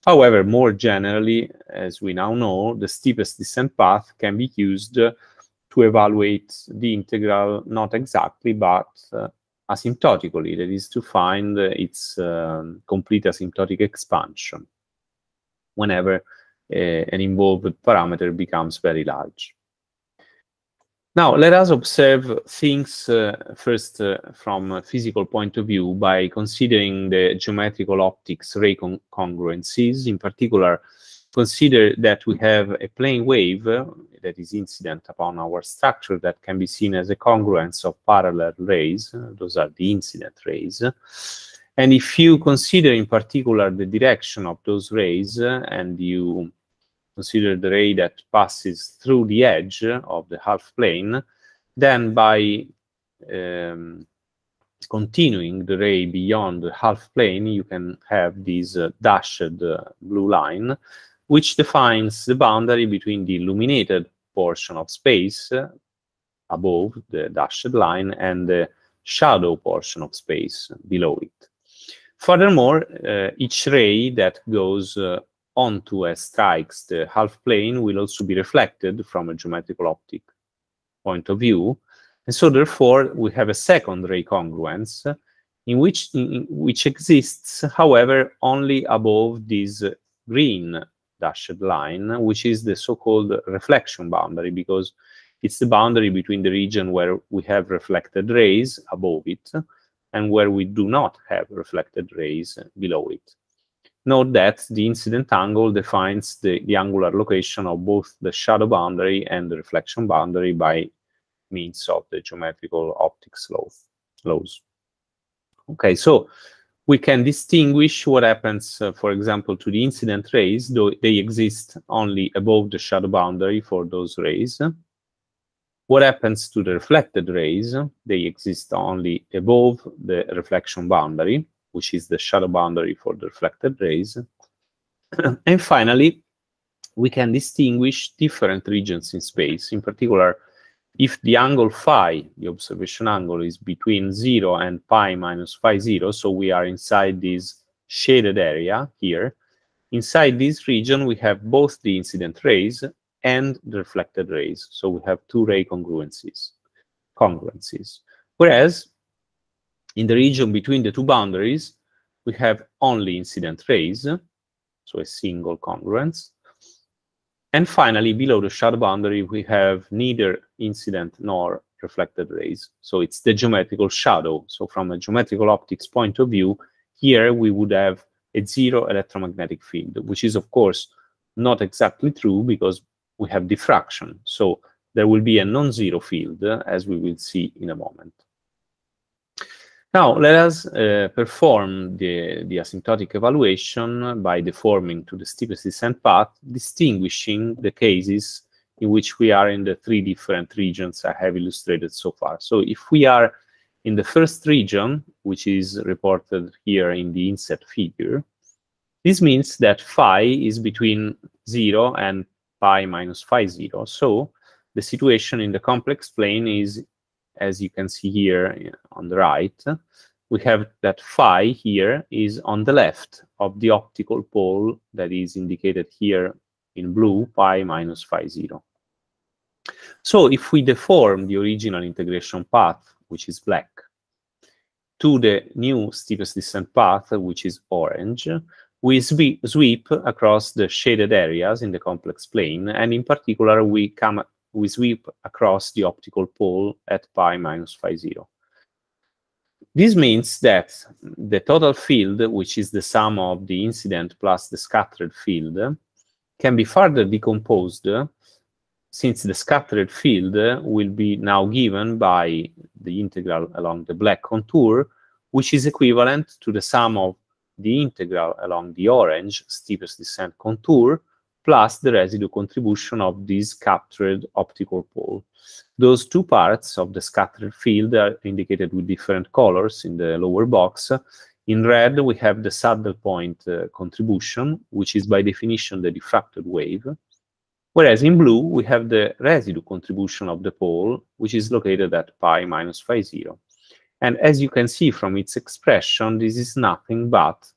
However, more generally, as we now know, the steepest descent path can be used to evaluate the integral not exactly, but asymptotically, that is to find its complete asymptotic expansion whenever an involved parameter becomes very large. Now, let us observe things first from a physical point of view by considering the geometrical optics ray congruencies. In particular, consider that we have a plane wave that is incident upon our structure that can be seen as a congruence of parallel rays. Those are the incident rays. And if you consider in particular the direction of those rays and you consider the ray that passes through the edge of the half plane, then by continuing the ray beyond the half plane, you can have this dashed blue line, which defines the boundary between the illuminated portion of space above the dashed line and the shadow portion of space below it. Furthermore, each ray that goes onto and strikes the half plane will also be reflected from a geometrical optic point of view. And so therefore, we have a second ray congruence which exists, however, only above this green dashed line, which is the so-called reflection boundary, because it's the boundary between the region where we have reflected rays above it and where we do not have reflected rays below it. Note that the incident angle defines the angular location of both the shadow boundary and the reflection boundary by means of the geometrical optics laws. Okay, so we can distinguish what happens, for example, to the incident rays, though they exist only above the shadow boundary for those rays. What happens to the reflected rays? They exist only above the reflection boundary, which is the shadow boundary for the reflected rays. And finally, we can distinguish different regions in space. In particular, if the angle phi, the observation angle, is between 0 and pi minus phi 0, so we are inside this shaded area here, inside this region we have both the incident rays and the reflected rays. So we have two ray congruencies. Whereas in the region between the two boundaries, we have only incident rays, so a single congruence. And finally, below the shadow boundary, we have neither incident nor reflected rays. So it's the geometrical shadow. So from a geometrical optics point of view, here we would have a zero electromagnetic field, which is, of course, not exactly true because we have diffraction. So there will be a non-zero field, as we will see in a moment. Now, let us perform the asymptotic evaluation by deforming to the steepest descent path, distinguishing the cases in which we are in the three different regions I have illustrated so far. So if we are in the first region, which is reported here in the inset figure, this means that phi is between 0 and pi minus phi 0. So the situation in the complex plane is, as you can see here on the right, we have that phi here is on the left of the optical pole that is indicated here in blue, pi minus phi 0. So if we deform the original integration path, which is black, to the new steepest descent path, which is orange, we sweep across the shaded areas in the complex plane, and in particular we sweep across the optical pole at pi minus phi 0. This means that the total field, which is the sum of the incident plus the scattered field, can be further decomposed, since the scattered field will be now given by the integral along the black contour, which is equivalent to the sum of the integral along the orange steepest descent contour plus the residue contribution of this captured optical pole. Those two parts of the scattered field are indicated with different colors in the lower box. In red, we have the saddle point contribution, which is by definition the diffracted wave. Whereas in blue, we have the residue contribution of the pole, which is located at pi minus phi 0. And as you can see from its expression, this is nothing but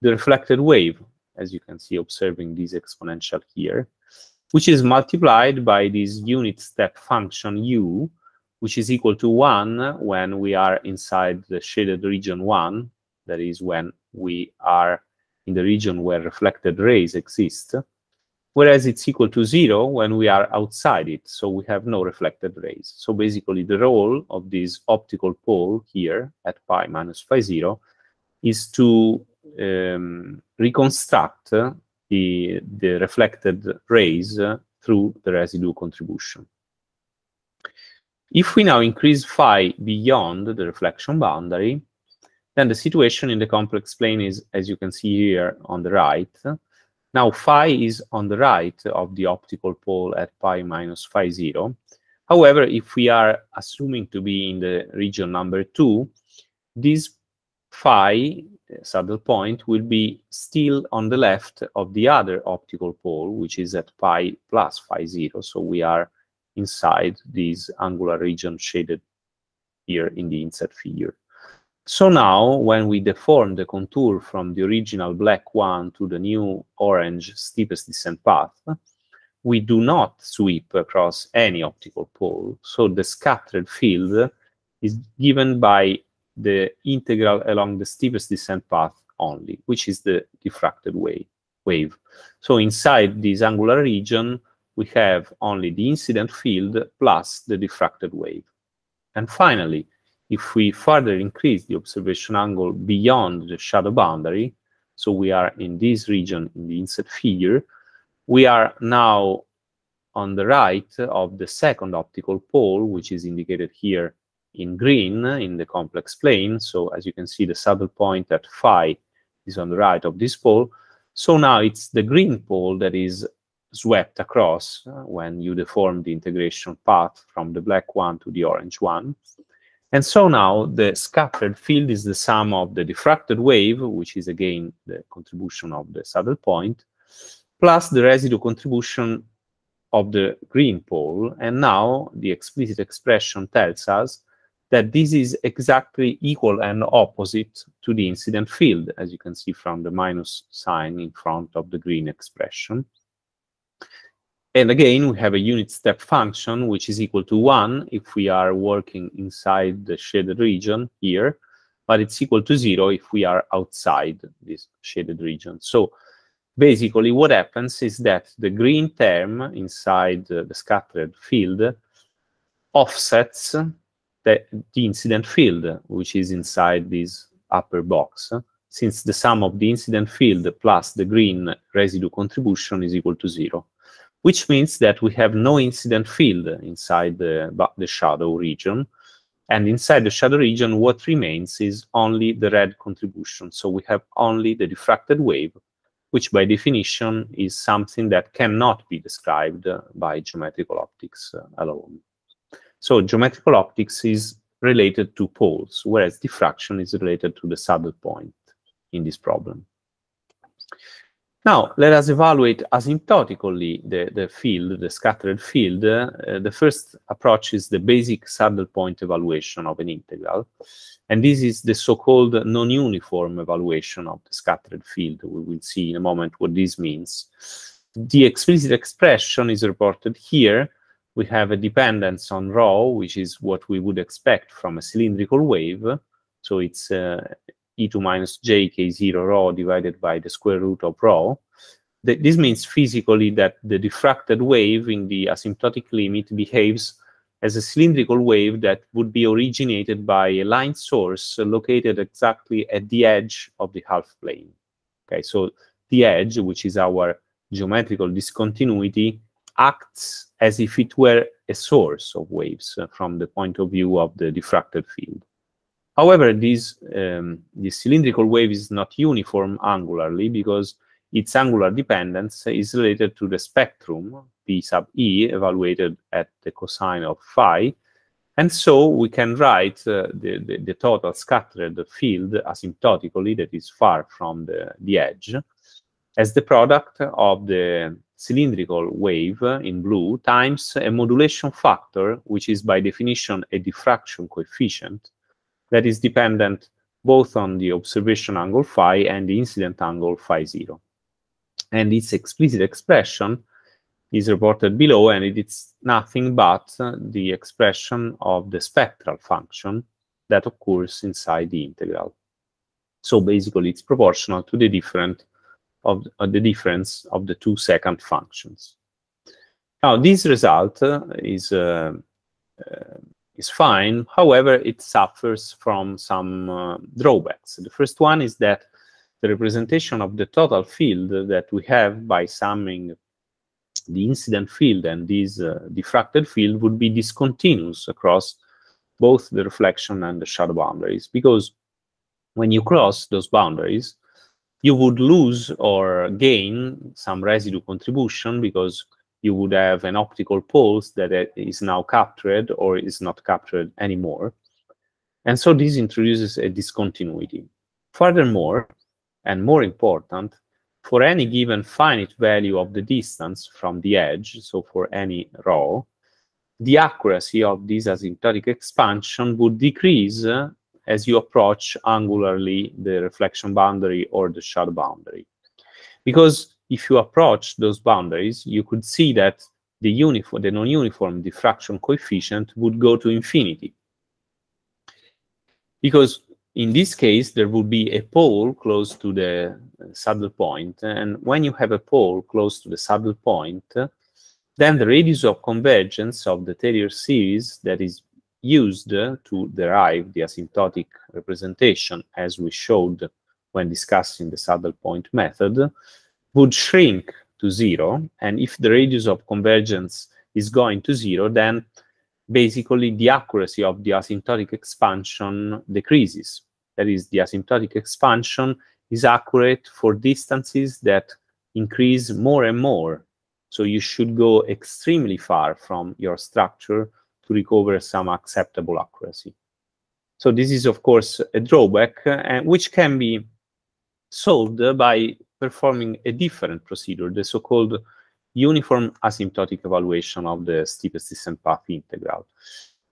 the reflected wave, as you can see observing this exponential here, which is multiplied by this unit step function u, which is equal to 1 when we are inside the shaded region 1, that is when we are in the region where reflected rays exist, whereas it's equal to 0 when we are outside it, so we have no reflected rays. So basically the role of this optical pole here at pi minus phi 0 is to reconstruct the reflected rays through the residue contribution. If we now increase phi beyond the reflection boundary, then the situation in the complex plane is, as you can see here on the right. Now phi is on the right of the optical pole at pi minus phi 0. However, if we are assuming to be in the region number 2, this phi saddle point will be still on the left of the other optical pole, which is at pi plus phi 0. So we are inside this angular region shaded here in the inset figure. So now, when we deform the contour from the original black one to the new orange steepest descent path, we do not sweep across any optical pole. So the scattered field is given by the integral along the steepest descent path only, which is the diffracted wave. So inside this angular region, we have only the incident field plus the diffracted wave. And finally, if we further increase the observation angle beyond the shadow boundary, so we are in this region in the inset figure, we are now on the right of the second optical pole, which is indicated here in green in the complex plane. So as you can see, the saddle point at phi is on the right of this pole. So now it's the green pole that is swept across when you deform the integration path from the black one to the orange one. And so now the scattered field is the sum of the diffracted wave, which is again the contribution of the saddle point, plus the residue contribution of the green pole. And now the explicit expression tells us that this is exactly equal and opposite to the incident field, as you can see from the minus sign in front of the green expression. And again, we have a unit step function, which is equal to 1 if we are working inside the shaded region here, but it's equal to 0 if we are outside this shaded region. So basically what happens is that the green term inside the scattered field offsets the incident field, which is inside this upper box, since the sum of the incident field plus the green residue contribution is equal to 0. Which means that we have no incident field inside the shadow region. And inside the shadow region, what remains is only the red contribution. So we have only the diffracted wave, which by definition is something that cannot be described by geometrical optics alone. So geometrical optics is related to poles, whereas diffraction is related to the saddle point in this problem. Now, let us evaluate asymptotically the field, the scattered field. The first approach is the basic saddle point evaluation of an integral. And this is the so-called non-uniform evaluation of the scattered field. We will see in a moment what this means. The explicit expression is reported here. We have a dependence on rho, which is what we would expect from a cylindrical wave. So it's e2 minus j k0 rho divided by the square root of rho. This means physically that the diffracted wave in the asymptotic limit behaves as a cylindrical wave that would be originated by a line source located exactly at the edge of the half plane. Okay, so the edge, which is our geometrical discontinuity, acts as if it were a source of waves from the point of view of the diffracted field. However, this cylindrical wave is not uniform angularly because its angular dependence is related to the spectrum P sub E evaluated at the cosine of phi. And so we can write the total scattered field asymptotically, that is far from the edge, as the product of the cylindrical wave in blue times a modulation factor, which is by definition a diffraction coefficient that is dependent both on the observation angle phi and the incident angle phi 0. And its explicit expression is reported below, and it's nothing but the expression of the spectral function that occurs inside the integral. So basically, it's proportional to the difference of the two second functions. Now, this result is fine. However, it suffers from some drawbacks. The first one is that the representation of the total field that we have by summing the incident field and this diffracted field would be discontinuous across both the reflection and the shadow boundaries, because when you cross those boundaries, you would lose or gain some residue contribution, because you would have an optical pulse that is now captured or is not captured anymore. And so this introduces a discontinuity. Furthermore, and more important, for any given finite value of the distance from the edge, so for any rho, the accuracy of this asymptotic expansion would decrease as you approach angularly the reflection boundary or the shadow boundary. Because if you approach those boundaries, you could see that the non-uniform diffraction coefficient would go to infinity. Because in this case, there would be a pole close to the saddle point. And when you have a pole close to the saddle point, then the radius of convergence of the Taylor series that is used to derive the asymptotic representation, as we showed when discussing the saddle point method, would shrink to 0. And if the radius of convergence is going to 0, then basically the accuracy of the asymptotic expansion decreases. That is, the asymptotic expansion is accurate for distances that increase more and more. So you should go extremely far from your structure to recover some acceptable accuracy. So this is, of course, a drawback, which can be solved by performing a different procedure, the so-called uniform asymptotic evaluation of the steepest descent path integral.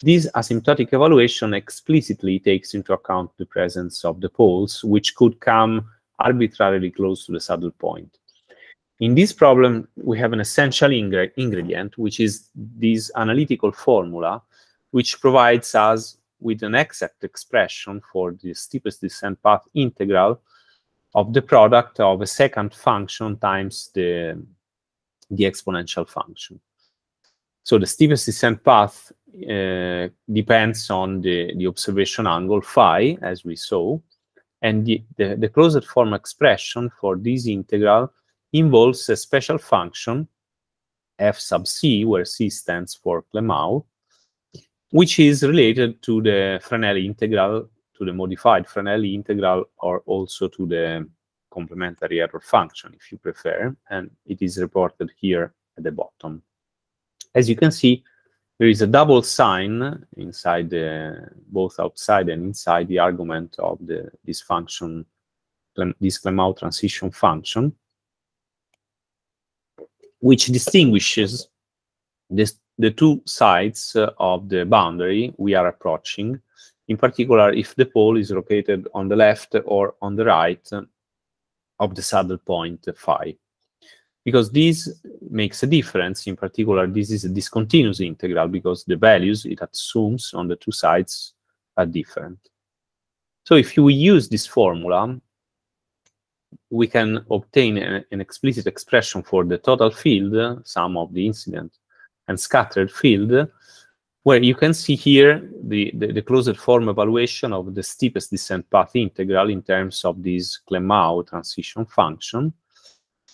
This asymptotic evaluation explicitly takes into account the presence of the poles, which could come arbitrarily close to the saddle point. In this problem, we have an essential ingredient, which is this analytical formula, which provides us with an exact expression for the steepest descent path integral of the product of a second function times the exponential function. So the steepest descent path depends on the observation angle phi, as we saw, and the closed form expression for this integral involves a special function, f sub c, where c stands for Lemau, which is related to the Fresnel integral, to the modified Fresnel integral, or also to the complementary error function, if you prefer, and it is reported here at the bottom. As you can see, there is a double sign inside both outside and inside the argument of this function, this Lemau transition function, which distinguishes the two sides of the boundary we are approaching, in particular if the pole is located on the left or on the right of the saddle point phi. Because this makes a difference. In particular, this is a discontinuous integral because the values it assumes on the two sides are different. So if you use this formula, we can obtain an explicit expression for the total field, sum of the incident and scattered field, where you can see here the closed form evaluation of the steepest descent path integral in terms of this Lemau transition function,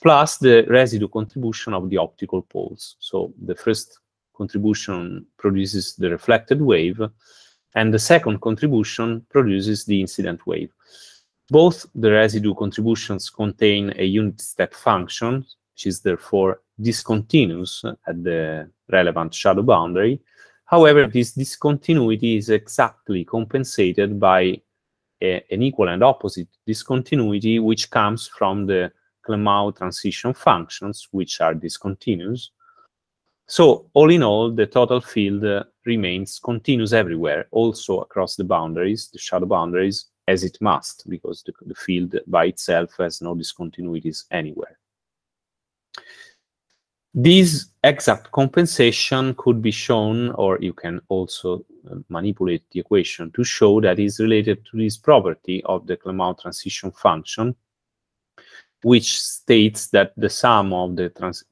plus the residue contribution of the optical poles. So the first contribution produces the reflected wave, and the second contribution produces the incident wave. Both the residue contributions contain a unit step function, which is therefore discontinuous at the relevant shadow boundary. However, this discontinuity is exactly compensated by an equal and opposite discontinuity, which comes from the Clemau transition functions, which are discontinuous. So, all in all, the total field remains continuous everywhere, also across the boundaries, the shadow boundaries, as it must, because the field by itself has no discontinuities anywhere. This exact compensation could be shown, or you can also manipulate the equation to show that is related to this property of the Clemau transition function, which states that the sum of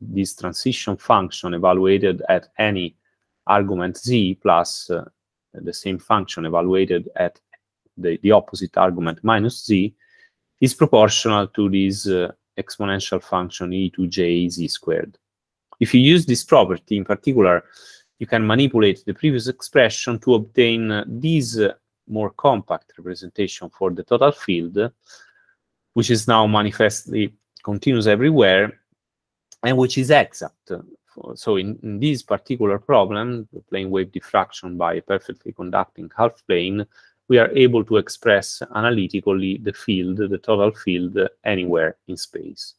this transition function evaluated at any argument z plus the same function evaluated at the opposite argument minus z is proportional to this exponential function e to j z squared. If you use this property in particular, you can manipulate the previous expression to obtain this more compact representation for the total field, which is now manifestly continuous everywhere, and which is exact. So in this particular problem, the plane wave diffraction by a perfectly conducting half plane, we are able to express analytically the field, the total field, anywhere in space.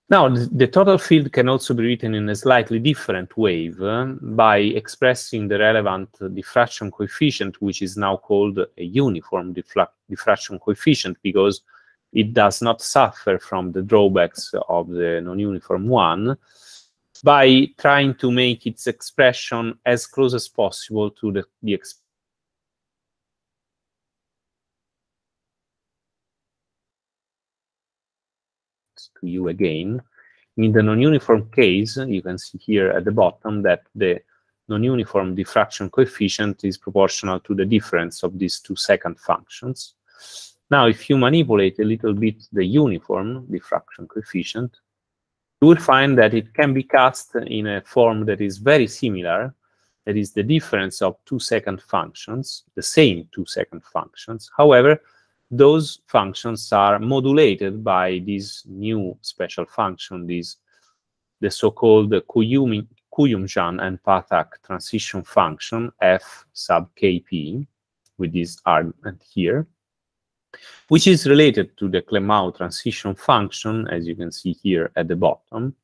Now, the total field can also be written in a slightly different way by expressing the relevant diffraction coefficient, which is now called a uniform diffraction coefficient, because it does not suffer from the drawbacks of the non-uniform one, by trying to make its expression as close as possible to the expression to you again. In the non-uniform case, you can see here at the bottom that the non-uniform diffraction coefficient is proportional to the difference of these two second functions. Now, if you manipulate a little bit the uniform diffraction coefficient, you will find that it can be cast in a form that is very similar, that is the difference of two second functions, the same two second functions. However, those functions are modulated by this new special function, the so-called Kuyum-Jan and Patak transition function, f sub kp, with this argument here, which is related to the Clemau transition function, as you can see here at the bottom,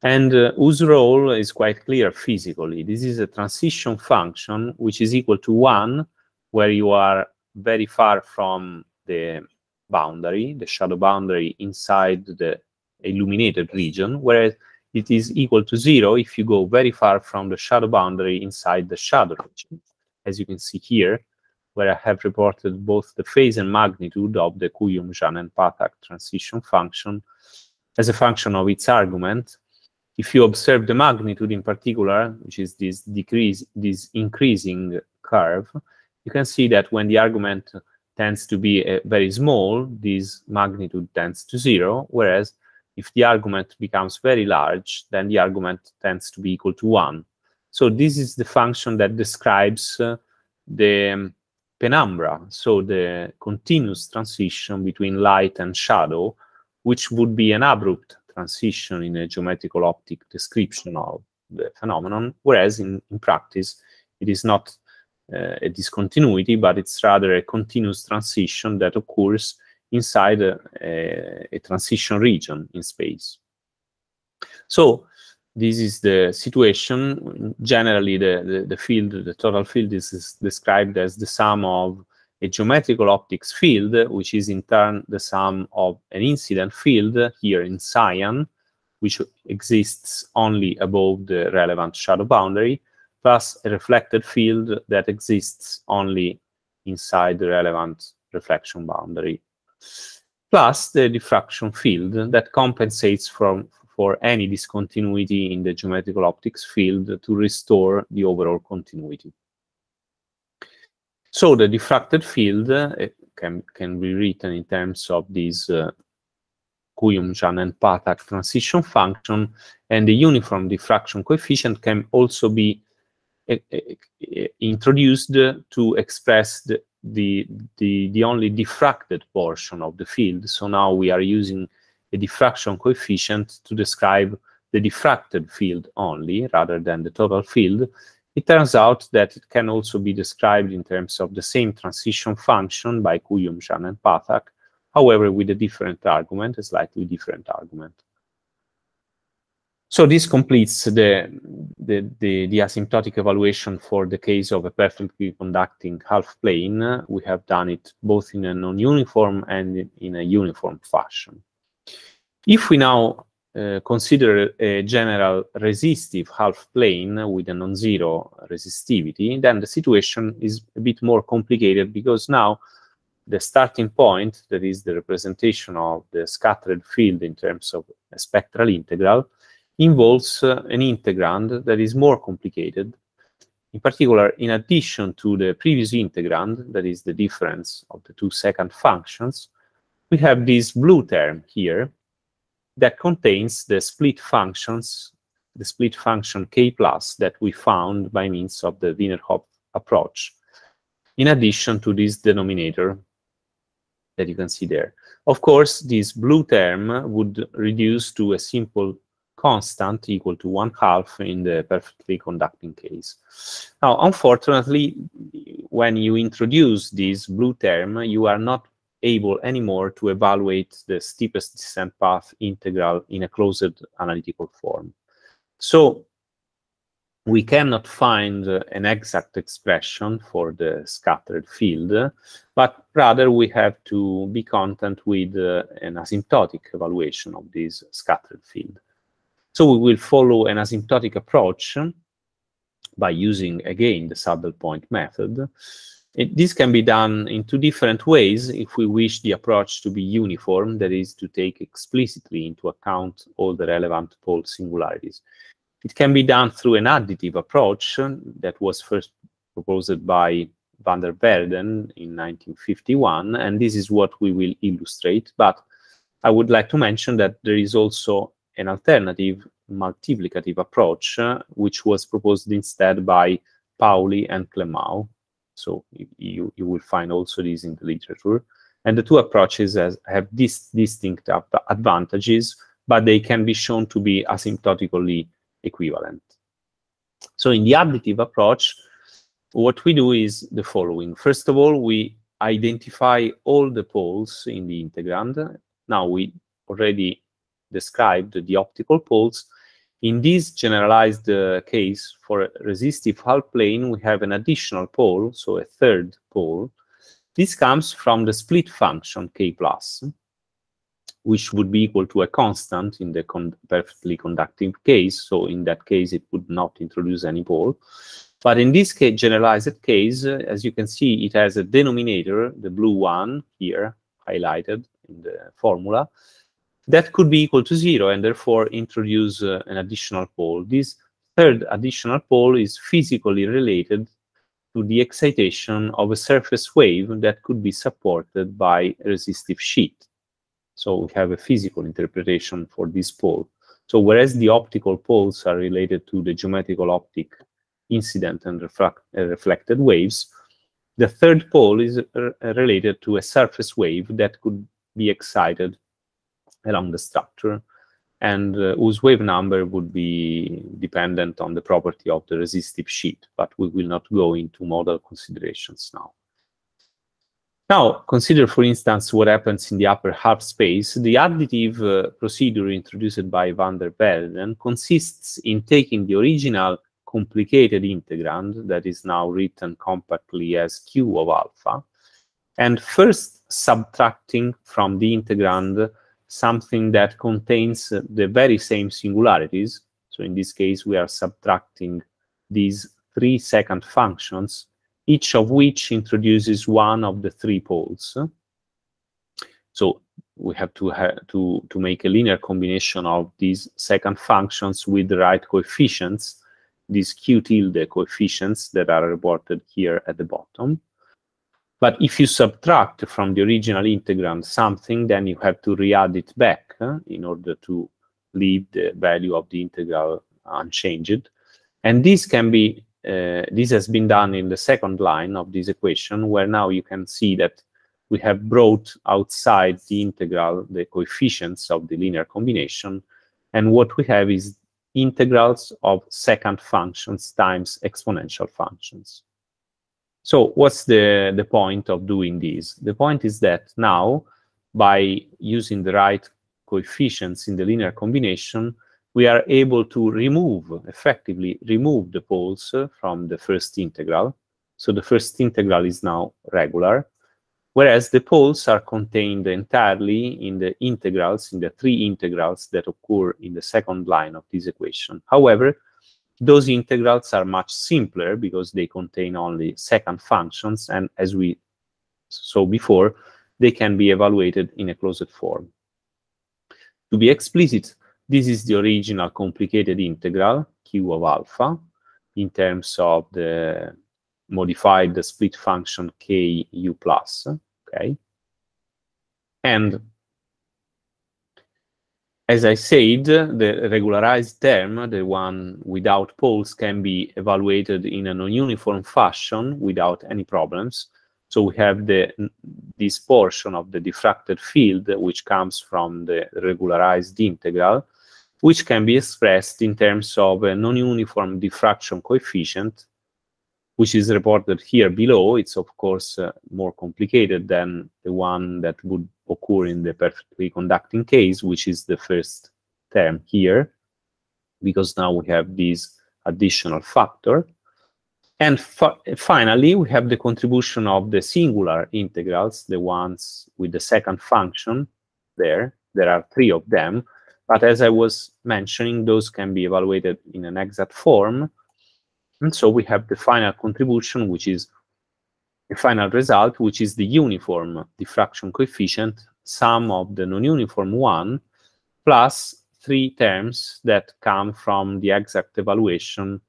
and whose role is quite clear physically. This is a transition function which is equal to 1, where you are very far from the boundary, the shadow boundary inside the illuminated region, whereas it is equal to 0 if you go very far from the shadow boundary inside the shadow region, as you can see here, where I have reported both the phase and magnitude of the Kuyum-Jan and Patak transition function as a function of its argument. If you observe the magnitude in particular, which is this increasing curve, you can see that when the argument tends to be very small, this magnitude tends to 0, whereas if the argument becomes very large, then the argument tends to be equal to 1. So this is the function that describes the penumbra, so the continuous transition between light and shadow, which would be an abrupt transition in a geometrical optic description of the phenomenon, whereas in practice it is not a discontinuity, but it's rather a continuous transition that occurs inside a transition region in space. So this is the situation. Generally, the field, the total field, is described as the sum of a geometrical optics field, which is in turn the sum of an incident field, here in cyan, which exists only above the relevant shadow boundary, plus a reflected field that exists only inside the relevant reflection boundary, plus the diffraction field that compensates for any discontinuity in the geometrical optics field to restore the overall continuity. So the diffracted field can be written in terms of this Kuyum-Jan and Patak transition function, and the uniform diffraction coefficient can also be introduced to express the only diffracted portion of the field. So now we are using a diffraction coefficient to describe the diffracted field only, rather than the total field. It turns out that it can also be described in terms of the same transition function by Kuyum, Jan, and Pathak, however, with a different argument, a slightly different argument. So this completes the asymptotic evaluation for the case of a perfectly conducting half plane. We have done it both in a non-uniform and in a uniform fashion. If we now consider a general resistive half plane with a non-zero resistivity, then the situation is a bit more complicated, because now the starting point, that is the representation of the scattered field in terms of a spectral integral, involves an integrand that is more complicated. In particular, in addition to the previous integrand, that is the difference of the two second functions, we have this blue term here that contains the split functions, the split function k plus that we found by means of the Wiener-Hopf approach, in addition to this denominator that you can see there. Of course, this blue term would reduce to a simple constant equal to 1/2 in the perfectly conducting case. Now, unfortunately, when you introduce this blue term, you are not able anymore to evaluate the steepest descent path integral in a closed analytical form. So we cannot find an exact expression for the scattered field, but rather we have to be content with an asymptotic evaluation of this scattered field. So we will follow an asymptotic approach by using, again, the saddle point method. This can be done in two different ways if we wish the approach to be uniform, that is, to take explicitly into account all the relevant pole singularities. It can be done through an additive approach that was first proposed by van der Waerden in 1951, and this is what we will illustrate. But I would like to mention that there is also an alternative multiplicative approach, which was proposed instead by Pauli and Clemau. So you will find also this in the literature. And the two approaches have these distinct advantages, but they can be shown to be asymptotically equivalent. So in the additive approach, what we do is the following. First of all, we identify all the poles in the integrand. Now, we already described the optical poles. In this generalized case, for a resistive half plane, we have an additional pole, so a third pole. This comes from the split function k plus, which would be equal to a constant in the perfectly conducting case. So in that case, it would not introduce any pole. But in this case, generalized case, as you can see, it has a denominator, the blue one here highlighted in the formula, that could be equal to 0 and therefore introduce an additional pole. This third additional pole is physically related to the excitation of a surface wave that could be supported by a resistive sheet. So we have a physical interpretation for this pole. So whereas the optical poles are related to the geometrical optic incident and reflected waves, the third pole is related to a surface wave that could be excited along the structure, and whose wave number would be dependent on the property of the resistive sheet, but we will not go into model considerations now. Now, consider, for instance, what happens in the upper half space. The additive procedure introduced by van der Waerden consists in taking the original complicated integrand, that is now written compactly as Q of alpha, and first subtracting from the integrand something that contains the very same singularities. So in this case, we are subtracting these 3 second functions, each of which introduces one of the 3 poles. So we have to make a linear combination of these second functions with the right coefficients, these Q tilde coefficients that are reported here at the bottom. But if you subtract from the original integrand something, then you have to re-add it back in order to leave the value of the integral unchanged. And this can be this has been done in the second line of this equation, where now you can see that we have brought outside the integral the coefficients of the linear combination, and what we have is integrals of second functions times exponential functions. So what's the point of doing this? The point is that now, by using the right coefficients in the linear combination, we are able to effectively remove the poles from the first integral. So the first integral is now regular, whereas the poles are contained entirely in the integrals, in the three integrals that occur in the second line of this equation. However, those integrals are much simpler because they contain only second functions, and as we saw before, they can be evaluated in a closed form. To be explicit, this is the original complicated integral, Q of alpha, in terms of the modified split function K u plus, okay? And as I said, the regularized term, the one without poles, can be evaluated in a non-uniform fashion without any problems. So we have this portion of the diffracted field, which comes from the regularized integral, which can be expressed in terms of a non-uniform diffraction coefficient, which is reported here below. It's, of course, more complicated than the one that would occur in the perfectly conducting case, which is the first term here, because now we have this additional factor. And finally, we have the contribution of the singular integrals, the ones with the second function there. There are three of them. But as I was mentioning, those can be evaluated in an exact form. And so we have the final contribution, which is the final result, which is the uniform diffraction coefficient, sum of the non-uniform one, plus three terms that come from the exact evaluation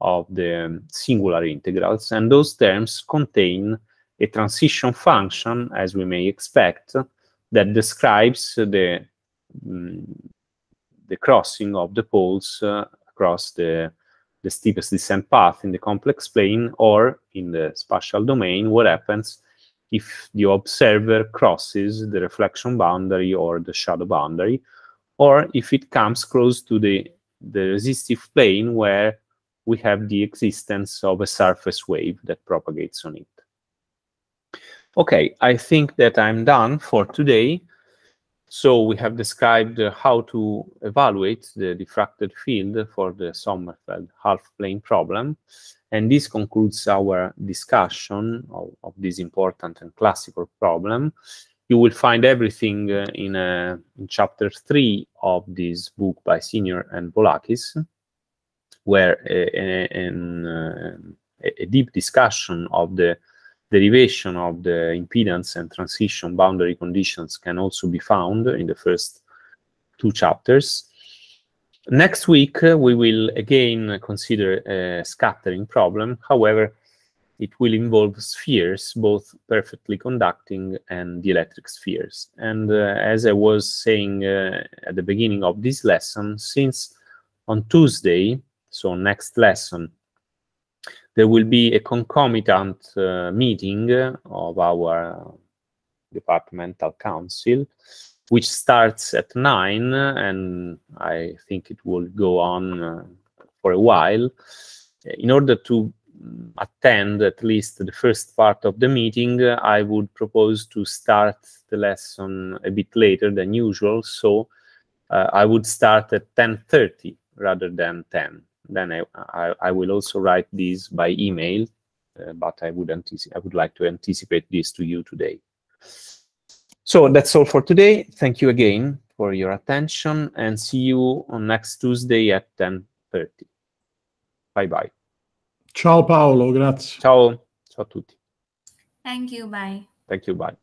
of the singular integrals. And those terms contain a transition function, as we may expect, that describes the crossing of the poles across the steepest descent path in the complex plane, or in the spatial domain, what happens if the observer crosses the reflection boundary or the shadow boundary, or if it comes close to the resistive plane where we have the existence of a surface wave that propagates on it. Okay, I think that I'm done for today. So we have described how to evaluate the diffracted field for the Sommerfeld-Half plane problem. And this concludes our discussion of this important and classical problem. You will find everything in chapter 3 of this book by Senior and Bolakis, where a deep discussion of the derivation of the impedance and transition boundary conditions can also be found in the first 2 chapters. Next week, we will again consider a scattering problem. However, it will involve spheres, both perfectly conducting and dielectric spheres. And as I was saying at the beginning of this lesson, since on Tuesday, so next lesson, there will be a concomitant meeting of our departmental council, which starts at 9, and I think it will go on for a while. In order to attend at least the first part of the meeting, I would propose to start the lesson a bit later than usual, so I would start at 10:30 rather than 10. Then I will also write this by email, but I would like to anticipate this to you today. So that's all for today. Thank you again for your attention, and see you on next Tuesday at 10:30. Bye bye. Ciao Paolo, grazie. Ciao, ciao a tutti. Thank you, bye. Thank you, bye.